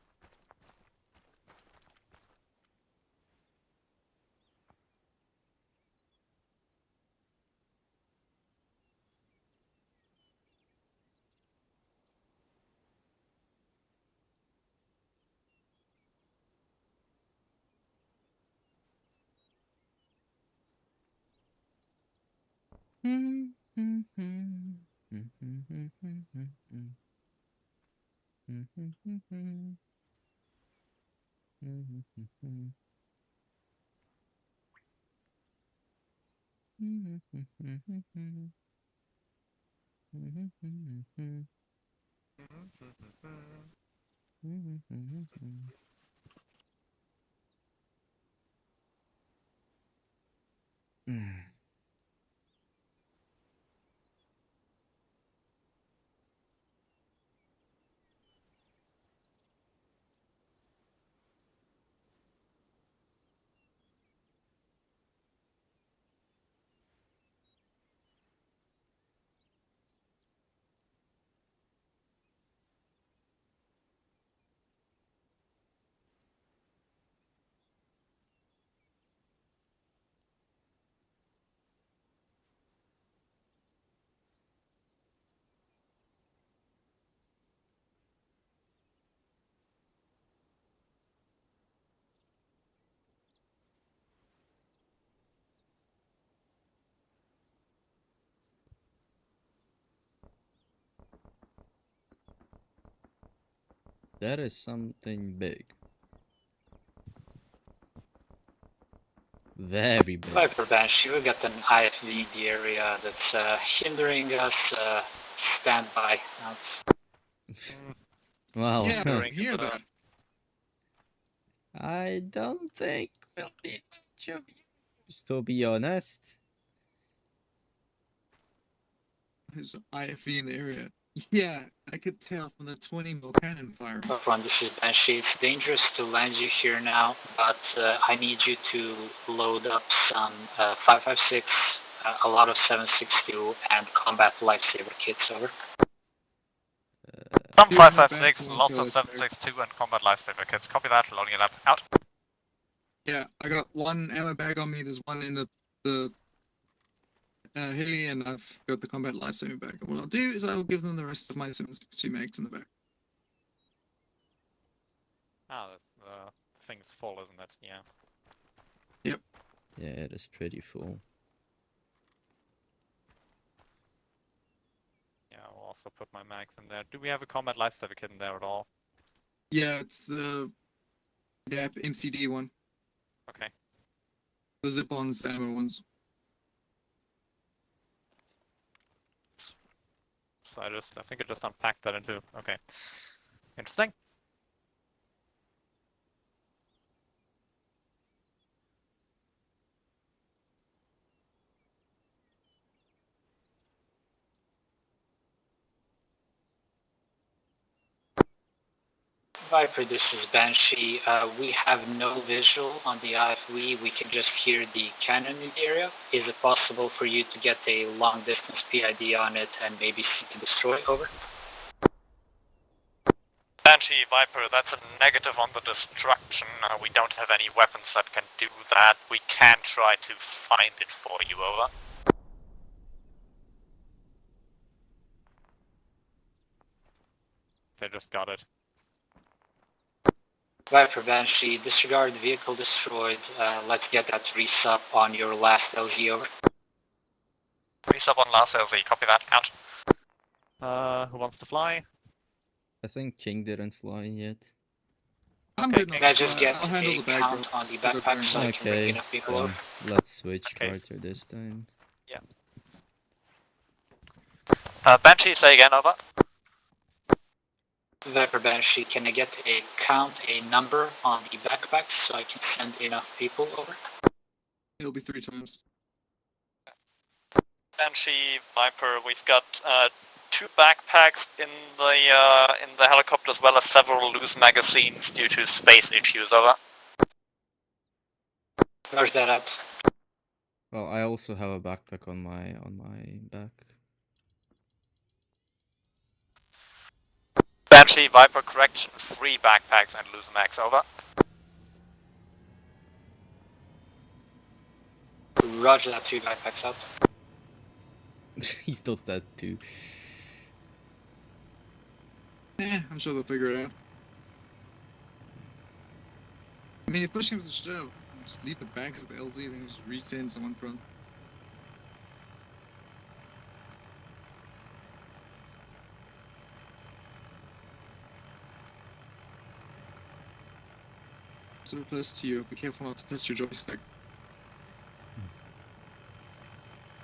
That is something big. Very big. Viper Banshee, we got an IFV in the area that's hindering us. Stand by. Out. Wow. Yeah, I hear that. I don't think we'll be much of use, to be honest. There's IFV in the area. Yeah, I could tell from the 20 mil cannon fire. Everyone, this is Banshee. It's dangerous to land you here now, but I need you to load up some 5.56, a lot of 7.62, and combat lifesaver kits, over. Some 5.56, lots of 7.62 and combat lifesaver kits. Copy that, loading it up. Out. Yeah, I got one ammo bag on me, there's one in the heli, and I've got the combat lifesaving bag. And what I'll do is I'll give them the rest of my 7.62 mags in the back. Ah, the thing's full, isn't it? Yeah. Yep. Yeah, it is pretty full. Yeah, I'll also put my mags in there. Do we have a combat lifesaver kit in there at all? Yeah, it's the MCD one. Okay. The zip-ons, the ammo ones. So I think I just unpacked that into. Okay. Interesting. Viper, this is Banshee. We have no visual on the IFV. We can just hear the cannon in the area. Is it possible for you to get a long distance PID on it and maybe seek and destroy? Over. Banshee, Viper, that's a negative on the destruction. We don't have any weapons that can do that. We can try to find it for you, over. They just got it. Viper, Banshee, disregard vehicle destroyed. Let's get that resup on your last LG, over. Resup on last LZ, copy that, out. Who wants to fly? I think King didn't fly yet. I'm Okay, good. Can I just get I'll handle a the bag count drops. on the backpack so I can bring Okay, enough people over? let's switch Okay. Carter this time. Yeah. Banshee, say again, over. Viper, Banshee, can I get a count, a number on the backpack so I can send enough people over? It'll be 3 times. Banshee, Viper, we've got 2 backpacks in the helicopter as well as several loose magazines due to space issues, over. Where's that at? Well, I also have a backpack on my back. Banshee, Viper, correction, 3 backpacks and loose mags, over. Roger that, 2 backpacks out. He still that too. I'm sure they'll figure it out. I mean, if push comes to shove, just leave the bags with the LZ, then just resend someone from. So close to you, be careful not to touch your joystick.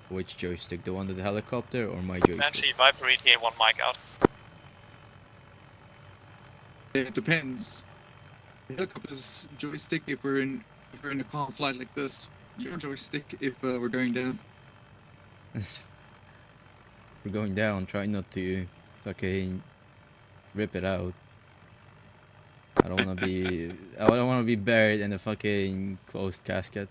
Which joystick? The one with the helicopter or my joystick? Banshee, Viper, ETA 1 mic out. It depends. The helicopter's joystick if we're in a calm flight like this. Your joystick if we're going down. We're going down. Try not to fucking rip it out. I don't want to be. I don't want to be buried in a fucking closed casket.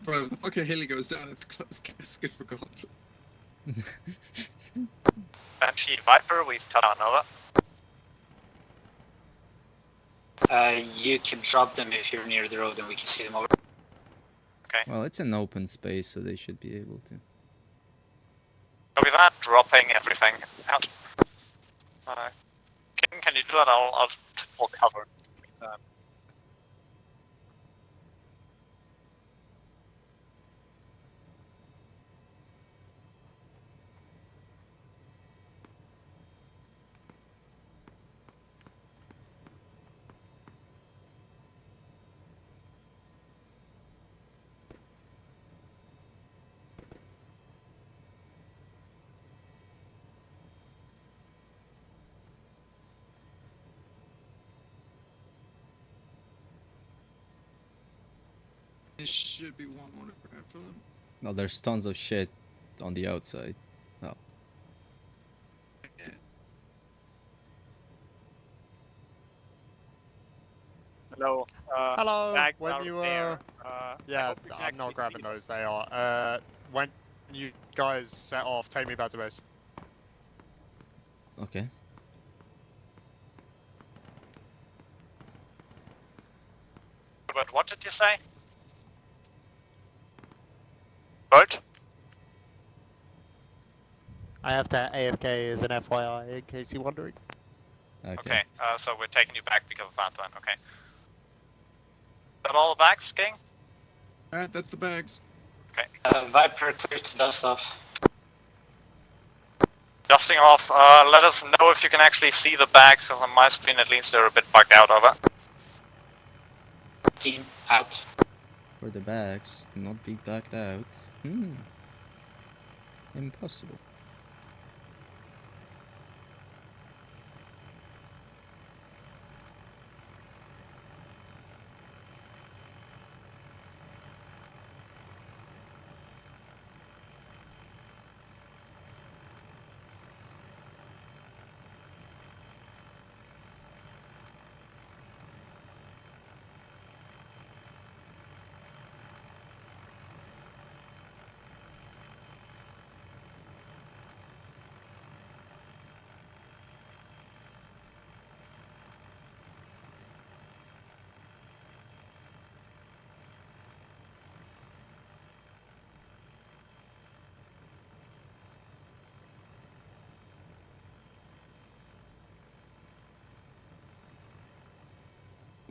Bro, the fucking heli goes down, it's a closed casket for God. Banshee, Viper, we've touched on, over. You can drop them if you're near the road and we can see them over. Okay. Well, it's an open space, so they should be able to. Copy that, dropping everything out. King, can you do that? I'll cover. There should be one more to grab for them. Well, there's tons of shit on the outside. Hello. Hello. Bags When are you there. yeah, hope you can I'm not actually grabbing see them. those. They are. When you guys set off, take me back to base. Okay. But what did you say? Bert? I have to AFK as an FYI in case you're wondering. Okay. So we're taking you back because of that then, okay. Is that all the bags, King? Alright, that's the bags. Okay. Viper, clear to dust off. Dusting off, let us know if you can actually see the bags, because on my screen at least they're a bit bugged out, over. Team out. For the bags, not be backed out. Impossible.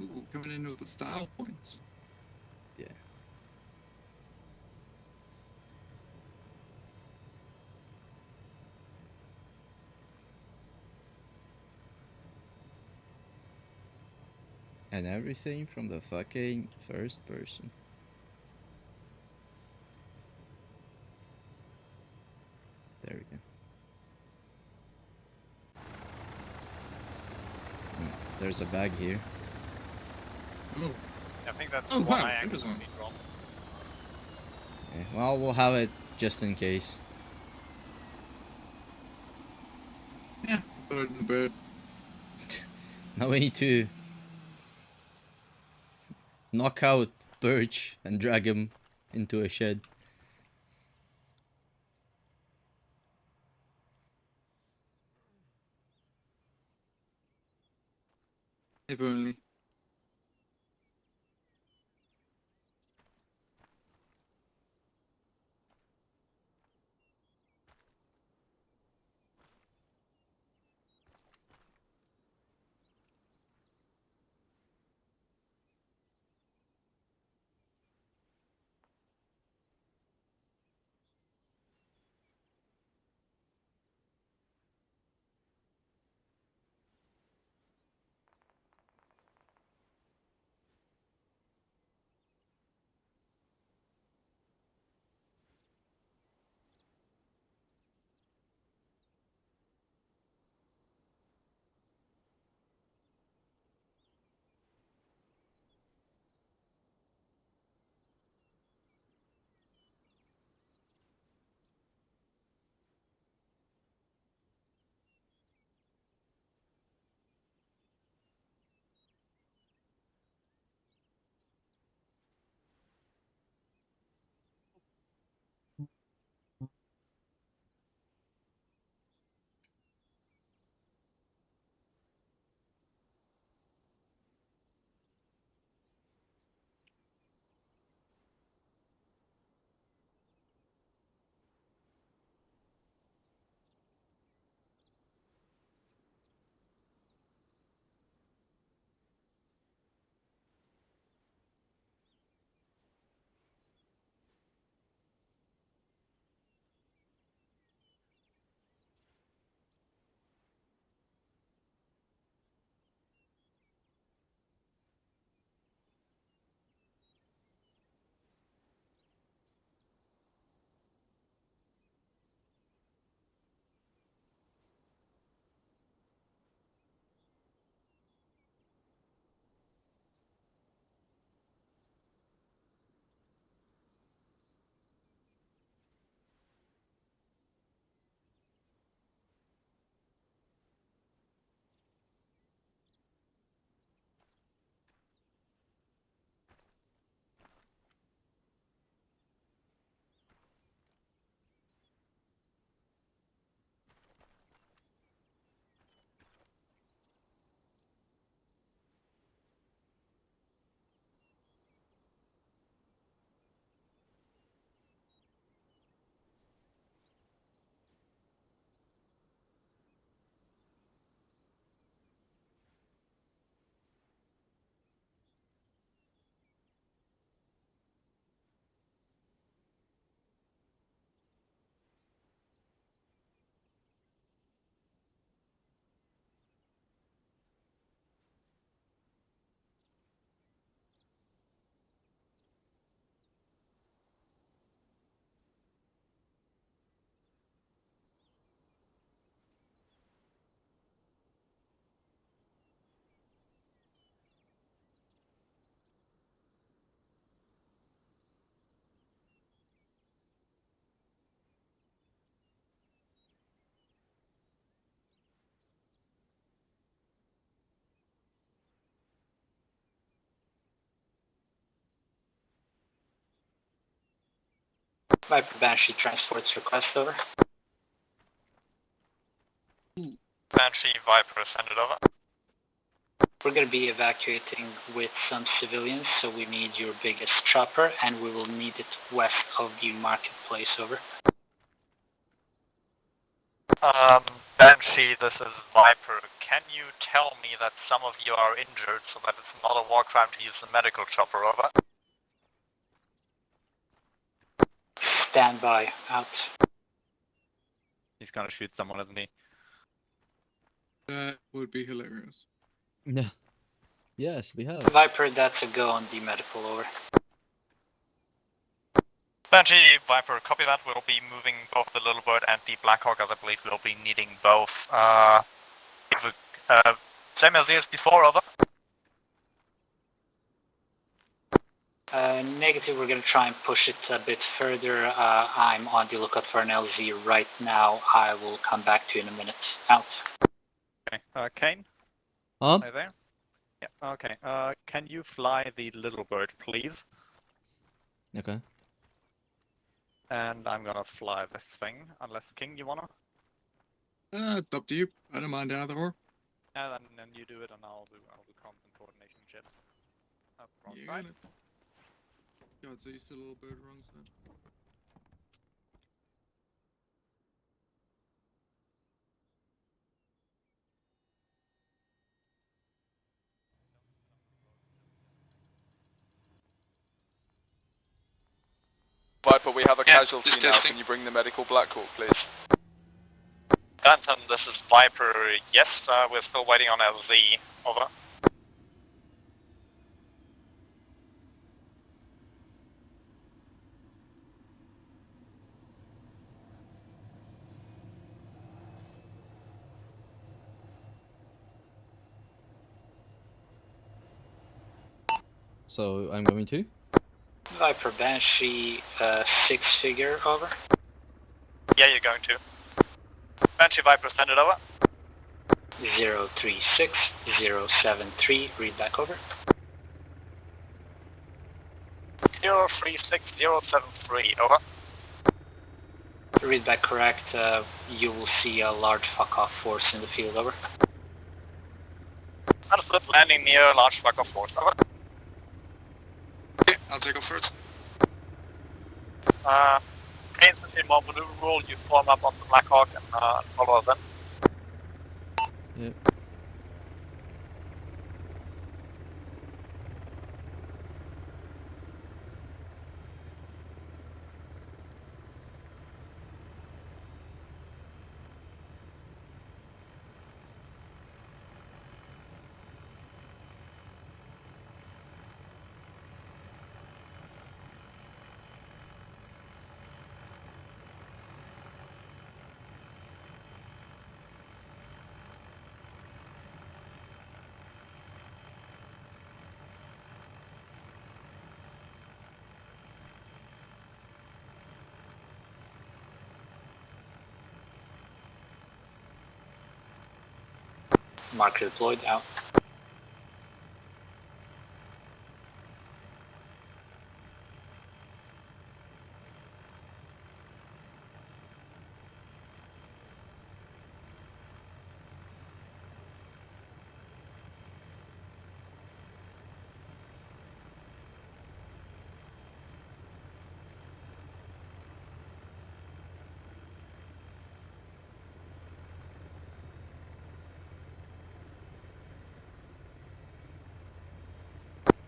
Ooh, coming in with the style points. Yeah. And everything from the fucking first person. There we go. There's a bag here. Oh. I think that's Oh, one wow, I there's actually one. dropped. Okay, well, we'll have it just in case. Yeah, better than the bird. Now we need to knock out Birch and drag him into a shed. If only. Viper Banshee transports request over. Banshee Viper, send it over. We're going to be evacuating with some civilians, so we need your biggest chopper, and we will need it west of the marketplace, over. Banshee, this is Viper. Can you tell me that some of you are injured so that it's not a war crime to use the medical chopper, over? Stand by, out. He's gonna shoot someone, isn't he? That would be hilarious. No. Yes, we have. Viper, that's a go on the medical, over. Banshee, Viper, copy that. We'll be moving both the Little Bird and the Blackhawk, as I believe we'll be needing both. Same as years before, over. Negative, we're going to try and push it a bit further. I'm on the lookout for an LZ right now. I will come back to you in a minute. Out. Okay, Kane? Huh? Are you there? Yeah, okay. Can you fly the Little Bird, please? Okay. And I'm gonna fly this thing, unless King, you wanna? It's up to you. I don't mind either or. Yeah, then you do it, and I'll do comms and coordination shit. Wrong You side. got it. God, so you still a little bird wrong side. Viper, we have a casualty now. Can you bring the medical Blackhawk, please? Danton, this is Viper. Yes, we're still waiting on LZ. Over. So I'm going to? Viper Banshee, 6-figure, over. Yeah, you're going to. Banshee Viper, send it over. 036073, read back, over. 036073, over. Read back correct. You will see a large fuck-off force in the field, over. Understood, landing near large fuck-off force, over. Okay, I'll take off first. Kane, since in more maneuver rule, you form up on the Blackhawk and follow them. Yep. Marker deployed, out.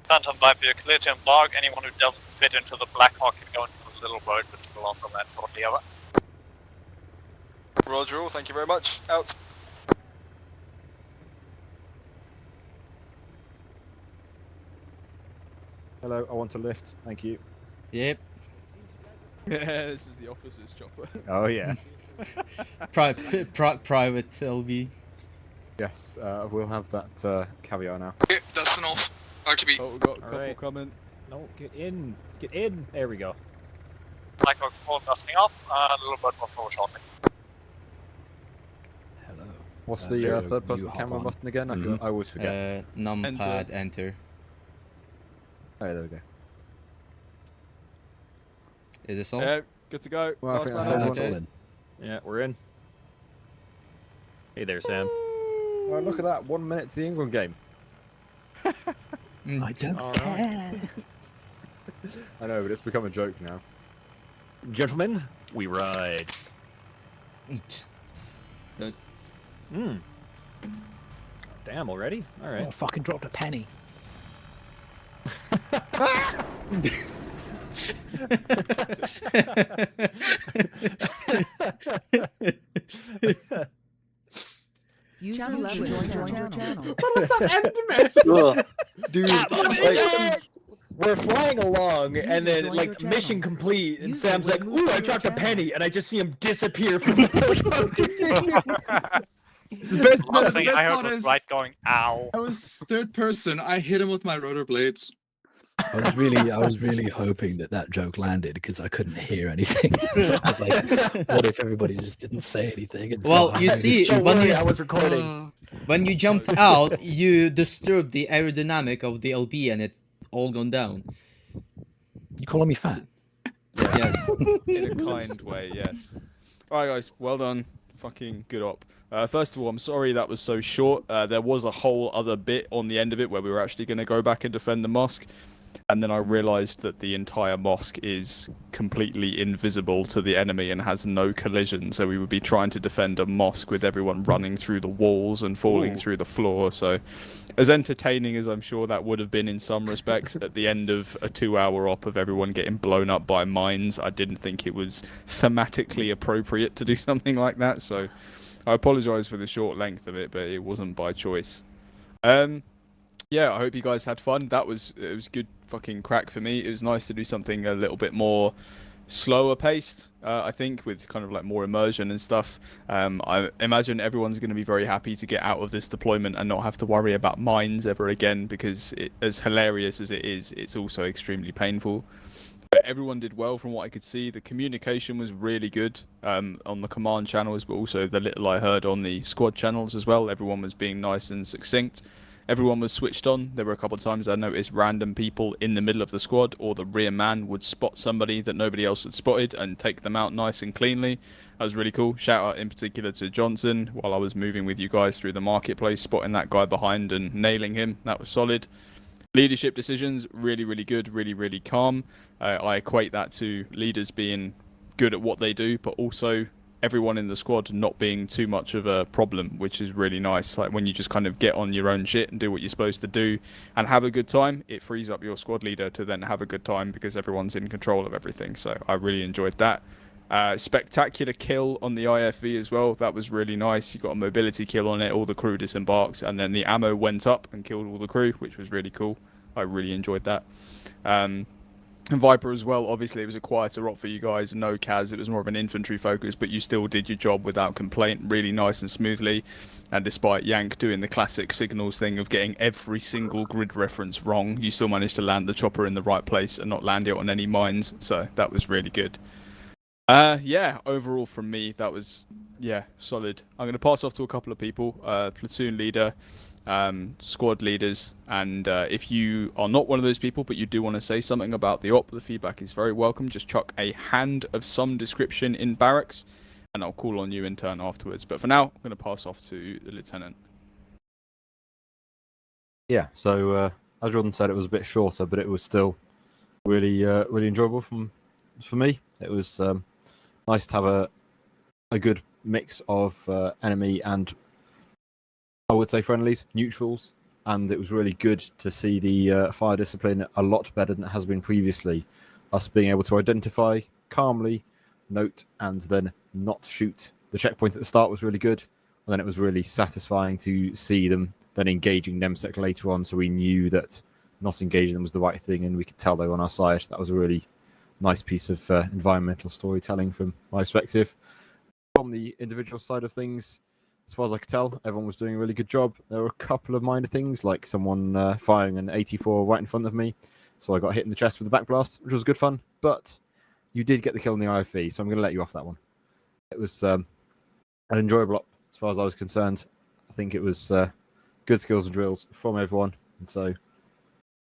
Phantom Viper, you're clear to embark. Anyone who doesn't fit into the Blackhawk can go into the Little Bird, which will also land shortly, over. Roger all, thank you very much. Out. Hello, I want a lift. Thank you. Yep. Yeah, this is the officer's chopper. Oh yeah. Private LV. Yes, we'll have that caviar now. Okay, that's an off. RTB. Oh, we've got a couple Alright. coming. No, get in. Get in. There we go. Blackhawk full dusting off. Little Bird will follow shortly. Hello. What's Joe, the third you person hop camera on. button again? I always forget. Numpad enter. Oh, there we go. Is this all? Good to go. Well, I Last think man that's up. everyone. Yeah, we're in. Hey there, Sam. Well, look at that. 1 minute to the England game. I don't care. I know, but it's become a joke now. Gentlemen, we ride. Damn, already? All right. Oh, fucking dropped a penny. User left joined your channel. What was that end message? Dude, like, we're flying along, and then, like, mission complete, and Sam's like, ooh, I dropped a penny, and I just see him disappear from the helicopter. The best, Last the thing best I heard part was is Bright going, ow. I was third person. I hit him with my rotor blades. I was really hoping that joke landed because I couldn't hear anything. So I was like, what if everybody just didn't say anything? And Well, felt you like see, this- I was recording. When you jumped out, you disturbed the aerodynamic of the LB and it all gone down. You calling me fat? Yes. In a kind way, yes. Alright, guys, well done. Fucking good op. First of all, I'm sorry that was so short. There was a whole other bit on the end of it where we were actually going to go back and defend the mosque. And then I realised that the entire mosque is completely invisible to the enemy and has no collision. So we would be trying to defend a mosque with everyone running through the walls and falling through the floor. So as entertaining as I'm sure that would have been in some respects, at the end of a 2-hour op of everyone getting blown up by mines, I didn't think it was thematically appropriate to do something like that. So I apologise for the short length of it, but it wasn't by choice. Yeah, I hope you guys had fun. It was good fucking crack for me. It was nice to do something a little bit more slower paced, I think, with kind of like more immersion and stuff. I imagine everyone's going to be very happy to get out of this deployment and not have to worry about mines ever again, because as hilarious as it is, it's also extremely painful. But everyone did well from what I could see. The communication was really good on the command channels, but also the little I heard on the squad channels as well. Everyone was being nice and succinct. Everyone was switched on. There were a couple of times I noticed random people in the middle of the squad, or the rear man would spot somebody that nobody else had spotted and take them out nice and cleanly. That was really cool. Shout out in particular to Johnson while I was moving with you guys through the marketplace, spotting that guy behind and nailing him. That was solid. Leadership decisions, really, really good, really, really calm. I equate that to leaders being good at what they do, but also everyone in the squad not being too much of a problem, which is really nice. Like when you just kind of get on your own shit and do what you're supposed to do and have a good time, it frees up your squad leader to then have a good time because everyone's in control of everything. So I really enjoyed that. Spectacular kill on the IFV as well. That was really nice. You got a mobility kill on it, all the crew disembarks, and then the ammo went up and killed all the crew, which was really cool. I really enjoyed that. And Viper as well, obviously it was a quieter op for you guys, no CAS, it was more of an infantry focus, but you still did your job without complaint, really nice and smoothly. And despite Yank doing the classic signals thing of getting every single grid reference wrong, you still managed to land the chopper in the right place and not land it on any mines, so that was really good. Yeah, overall from me, that was, yeah, solid. I'm going to pass off to a couple of people, platoon leader, squad leaders, and if you are not one of those people but you do want to say something about the op, the feedback is very welcome. Just chuck a hand of some description in barracks and I'll call on you in turn afterwards. But for now, I'm going to pass off to the lieutenant. Yeah, so as Jordan said, it was a bit shorter, but it was still really really enjoyable for me. It was nice to have a good mix of enemy and, I would say, friendlies, neutrals, and it was really good to see the fire discipline a lot better than it has been previously. Us being able to identify, calmly note, and then not shoot the checkpoint at the start was really good. And then it was really satisfying to see them then engaging NEMSEC later on, so we knew that not engaging them was the right thing, and we could tell they were on our side. That was a really nice piece of environmental storytelling from my perspective. From the individual side of things, as far as I could tell, everyone was doing a really good job. There were a couple of minor things, like someone firing an 84 right in front of me, so I got hit in the chest with a backblast, which was good fun. But you did get the kill in the IFV, so I'm going to let you off that one. It was an enjoyable op, as far as I was concerned. I think it was good skills and drills from everyone, and so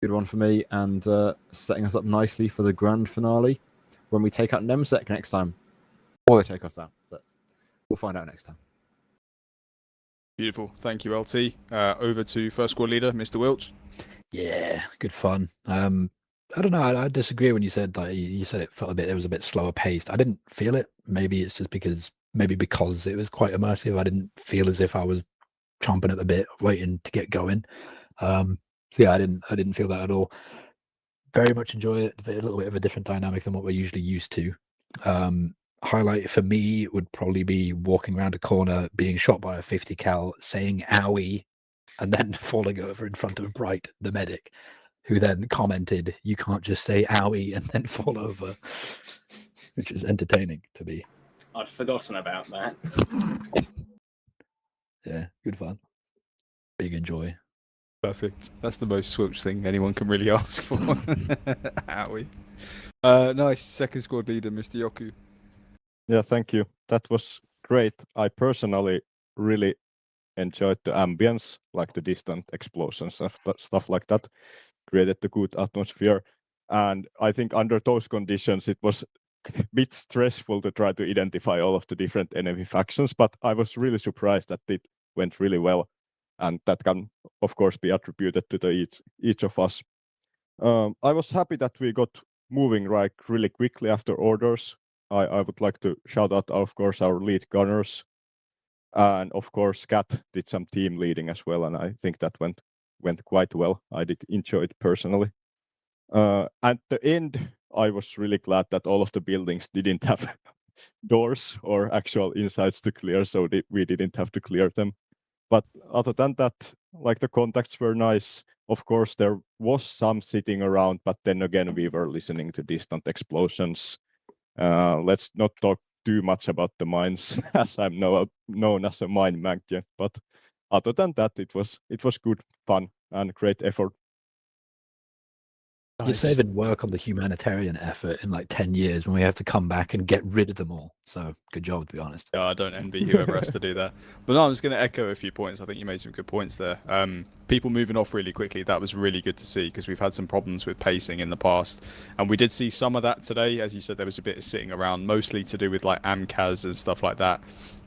good one for me, and setting us up nicely for the grand finale. when we take out Nemsek next time, or they take us out. But we'll find out next time. Beautiful. Thank you, LT. Over to first squad leader, Mr. Wilch. Yeah, good fun. I don't know. I disagree when you said that. You said it felt it was a bit slower paced. I didn't feel it. Maybe it's just because it was quite immersive. I didn't feel as if I was chomping at the bit, waiting to get going. So yeah, I didn't feel that at all. Very much enjoy it. A little bit of a different dynamic than what we're usually used to. Highlight for me would probably be walking around a corner, being shot by a 50 cal, saying "owie," and then falling over in front of Bright, the medic, who then commented, "You can't just say owie and then fall over," which is entertaining to me. I'd forgotten about that. Yeah, good fun. Big enjoy. Perfect. That's the most Swilch thing anyone can really ask for. Owie. Nice. Second squad leader, Mr. Yoku. Yeah, thank you. That was great. I personally really enjoyed the ambience, like the distant explosions and stuff like that. Created a good atmosphere. And I think under those conditions, it was a bit stressful to try to identify all of the different enemy factions, but I was really surprised that it went really well. And that can, of course, be attributed to each of us. I was happy that we got moving really quickly after orders. I would like to shout out, of course, our lead gunners. And of course, Kat did some team leading as well, and I think that went quite well. I did enjoy it personally. At the end, I was really glad that all of the buildings didn't have doors or actual insides to clear, so we didn't have to clear them. But other than that, like the contacts were nice. Of course, there was some sitting around, but then again, we were listening to distant explosions. Let's not talk too much about the mines, as I'm known as a mine magnet. But other than that, it was good fun and great effort. You're saving work on the humanitarian effort in like 10 years when we have to come back and get rid of them all. So good job, to be honest. Yeah, I don't envy whoever has to do that. But no, I'm just going to echo a few points. I think you made some good points there. People moving off really quickly, that was really good to see because we've had some problems with pacing in the past. And we did see some of that today. As you said, there was a bit of sitting around, mostly to do with like AMCAS and stuff like that.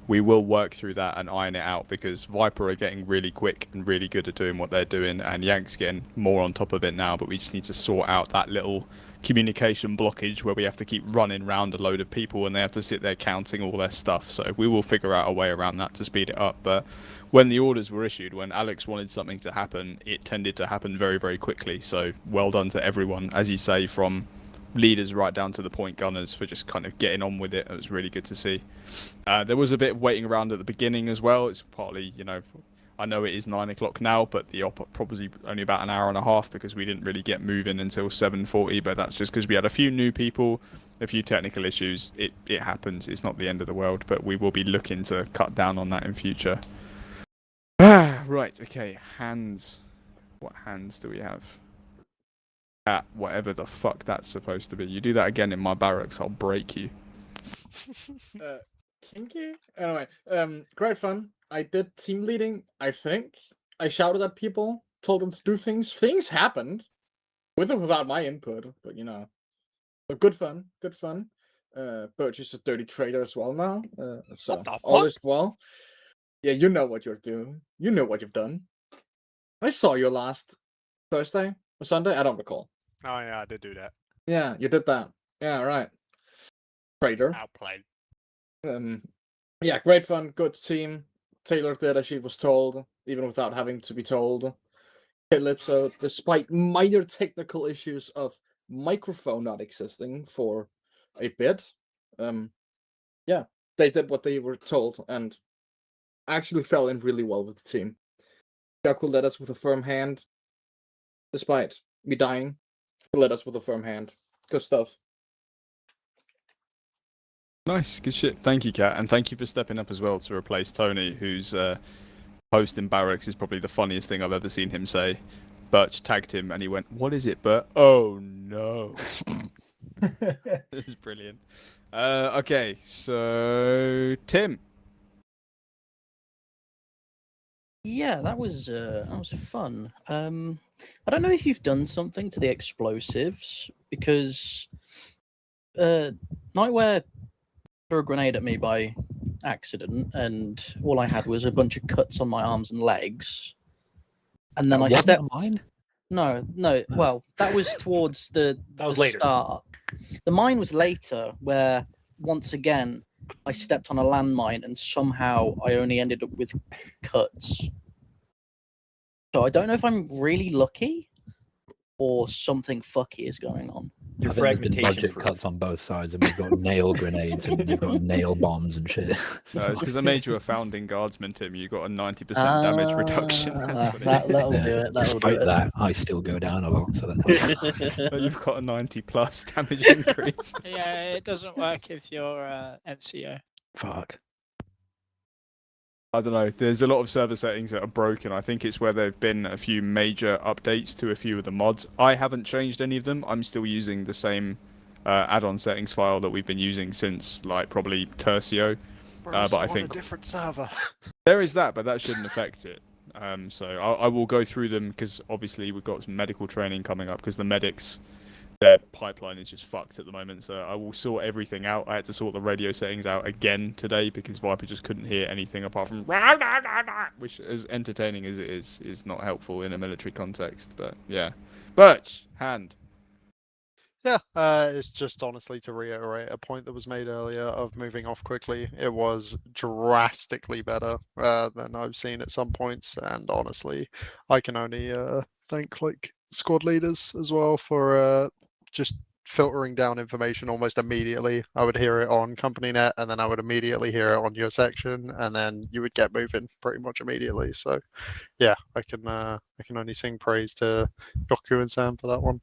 We will work through that and iron it out because Viper are getting really quick and really good at doing what they're doing, and Yank's getting more on top of it now, but we just need to sort out that little communication blockage where we have to keep running round a load of people and they have to sit there counting all their stuff. So we will figure out a way around that to speed it up. But when the orders were issued, when Alex wanted something to happen, it tended to happen very, very quickly. So well done to everyone, as you say, from leaders right down to the point gunners for just kind of getting on with it. It was really good to see. There was a bit of waiting around at the beginning as well. It's partly, you know, I know it is 9 o'clock now, but the op probably only about an hour and a half because we didn't really get moving until 7:40. But that's just because we had a few new people, a few technical issues. It happens. It's not the end of the world, but we will be looking to cut down on that in future. Right. Okay. Hands. What hands do we have? At whatever the fuck that's supposed to be. You do that again in my barracks, I'll break you. Kinky? Anyway, great fun. I did team leading, I think. I shouted at people, told them to do things. Things happened. With or without my input, but you know. But good fun, good fun. Birch is a dirty traitor as well now. So all is well. Yeah, you know what you're doing. You know what you've done. I saw you last Thursday or Sunday, I don't recall. Oh yeah, I did do that. Yeah, you did that. Yeah, right. Traitor. Outplayed. Yeah, great fun, good team. Taylor did as she was told, even without having to be told. Calypso, despite minor technical issues of microphone not existing for a bit, yeah, they did what they were told and actually fell in really well with the team. Yaku led us with a firm hand, despite me dying. He led us with a firm hand. Good stuff. Nice, good shit. Thank you, Kat, and thank you for stepping up as well to replace Tony, whose post in barracks is probably the funniest thing I've ever seen him say. Birch tagged him and he went, "What is it, Bert?" Oh no. This is brilliant. Okay, so Tim. Yeah, that was fun. I don't know if you've done something to the explosives because Nightwear threw a grenade at me by accident, and all I had was a bunch of cuts on my arms and legs. And then I stepped. Mine? No. Well, that was towards the later. start. The mine was later, where once again I stepped on a landmine, and somehow I only ended up with cuts. So I don't know if I'm really lucky, or something fucky is going on. I think there's been budget cuts on both sides, and we've got nail grenades and we've got nail bombs and shit. No, it's because I made you a founding guardsman, Tim. You got a 90% damage reduction. That's what That'll do it. Despite that, I still go down a lot. So But you've got a 90+ damage increase. Yeah, it doesn't work if you're NCO. Fuck. I don't know. There's a lot of server settings that are broken. I think it's where there have been a few major updates to a few of the mods. I haven't changed any of them. I'm still using the same add-on settings file that we've been using since, like, probably Tercio. But I think a different server. there is that, but that shouldn't affect it. So I will go through them because obviously we've got some medical training coming up because the medics, their pipeline is just fucked at the moment. So I will sort everything out. I had to sort the radio settings out again today because Viper just couldn't hear anything apart from which, as entertaining as it is not helpful in a military context. But yeah, Birch, hand. Yeah, it's just honestly to reiterate a point that was made earlier of moving off quickly. It was drastically better than I've seen at some points, and honestly, I can only thank like squad leaders as well for just filtering down information almost immediately. I would hear it on company net, and then I would immediately hear it on your section, and then you would get moving pretty much immediately. So, yeah, I can only sing praise to Yoku and Sam for that one,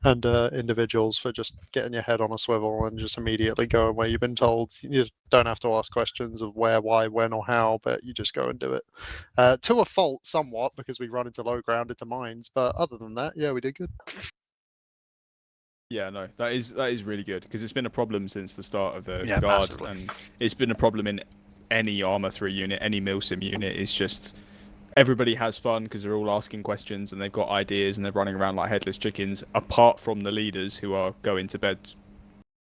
and individuals for just getting your head on a swivel and just immediately going where you've been told. You don't have to ask questions of where, why, when, or how, but you just go and do it. To a fault, somewhat, because we run into low ground, into mines, but other than that, yeah, we did good. Yeah, no, that is really good because it's been a problem since the start of the guard, massively. and it's been a problem in any Arma 3 unit, any milsim unit. It's just everybody has fun because they're all asking questions and they've got ideas and they're running around like headless chickens. Apart from the leaders who are going to bed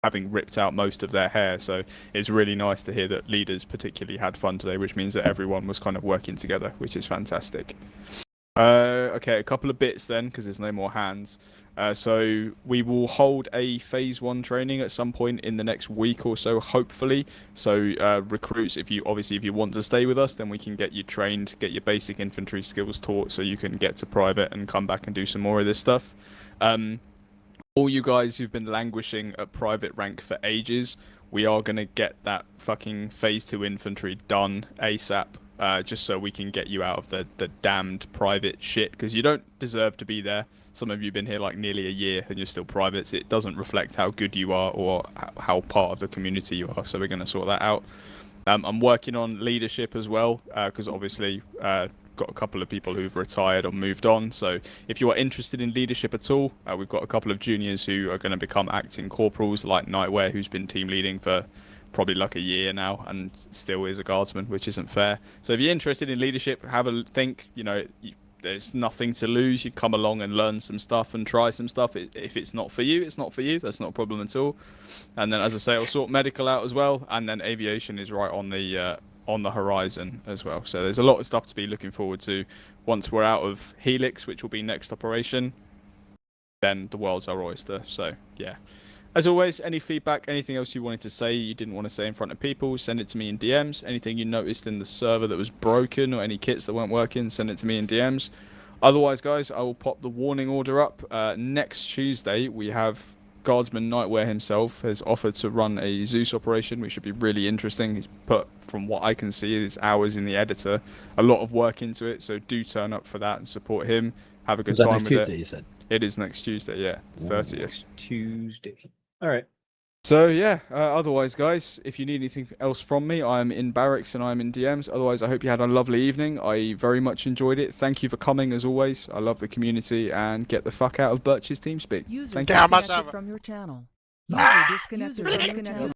having ripped out most of their hair, so it's really nice to hear that leaders particularly had fun today, which means that everyone was kind of working together, which is fantastic. Okay, a couple of bits then, because there's no more hands. So we will hold a phase 1 training at some point in the next week or so, hopefully. So recruits, if you want to stay with us, then we can get you trained, get your basic infantry skills taught, so you can get to private and come back and do some more of this stuff. All you guys who've been languishing at private rank for ages, we are going to get that fucking phase 2 infantry done ASAP. Just so we can get you out of the damned private shit, because you don't deserve to be there. Some of you have been here like nearly a year and you're still privates. It doesn't reflect how good you are or how part of the community you are, so we're going to sort that out. I'm working on leadership as well, because obviously got a couple of people who've retired or moved on, so if you are interested in leadership at all, we've got a couple of juniors who are going to become acting corporals, like Nightwear, who's been team leading for probably like a year now and still is a guardsman, which isn't fair. So if you're interested in leadership, have a think. You know, there's nothing to lose. You come along and learn some stuff and try some stuff. If it's not for you, it's not for you. That's not a problem at all. And then, as I say, I'll sort medical out as well, and then aviation is right on the horizon as well. So there's a lot of stuff to be looking forward to. Once we're out of Helix, which will be next operation, then the world's our oyster. So yeah. As always, any feedback, anything else you wanted to say you didn't want to say in front of people, send it to me in DMs. Anything you noticed in the server that was broken or any kits that weren't working, send it to me in DMs. Otherwise, guys, I will pop the warning order up. Next Tuesday, we have Guardsman Nightwear himself has offered to run a Zeus operation, which should be really interesting. He's put, from what I can see, his hours in the editor, a lot of work into it, so do turn up for that and support him. Have a good time with Tuesday, it. You said? It is next Tuesday, yeah, the 30th. Next Tuesday. All right. So yeah, otherwise guys, if you need anything else from me, I'm in barracks and I'm in DMs. Otherwise, I hope you had a lovely evening. I very much enjoyed it. Thank you for coming as always. I love the community, and get the fuck out of Birch's TeamSpeak. User Thank you. disconnected from your channel. User disconnected from your channel.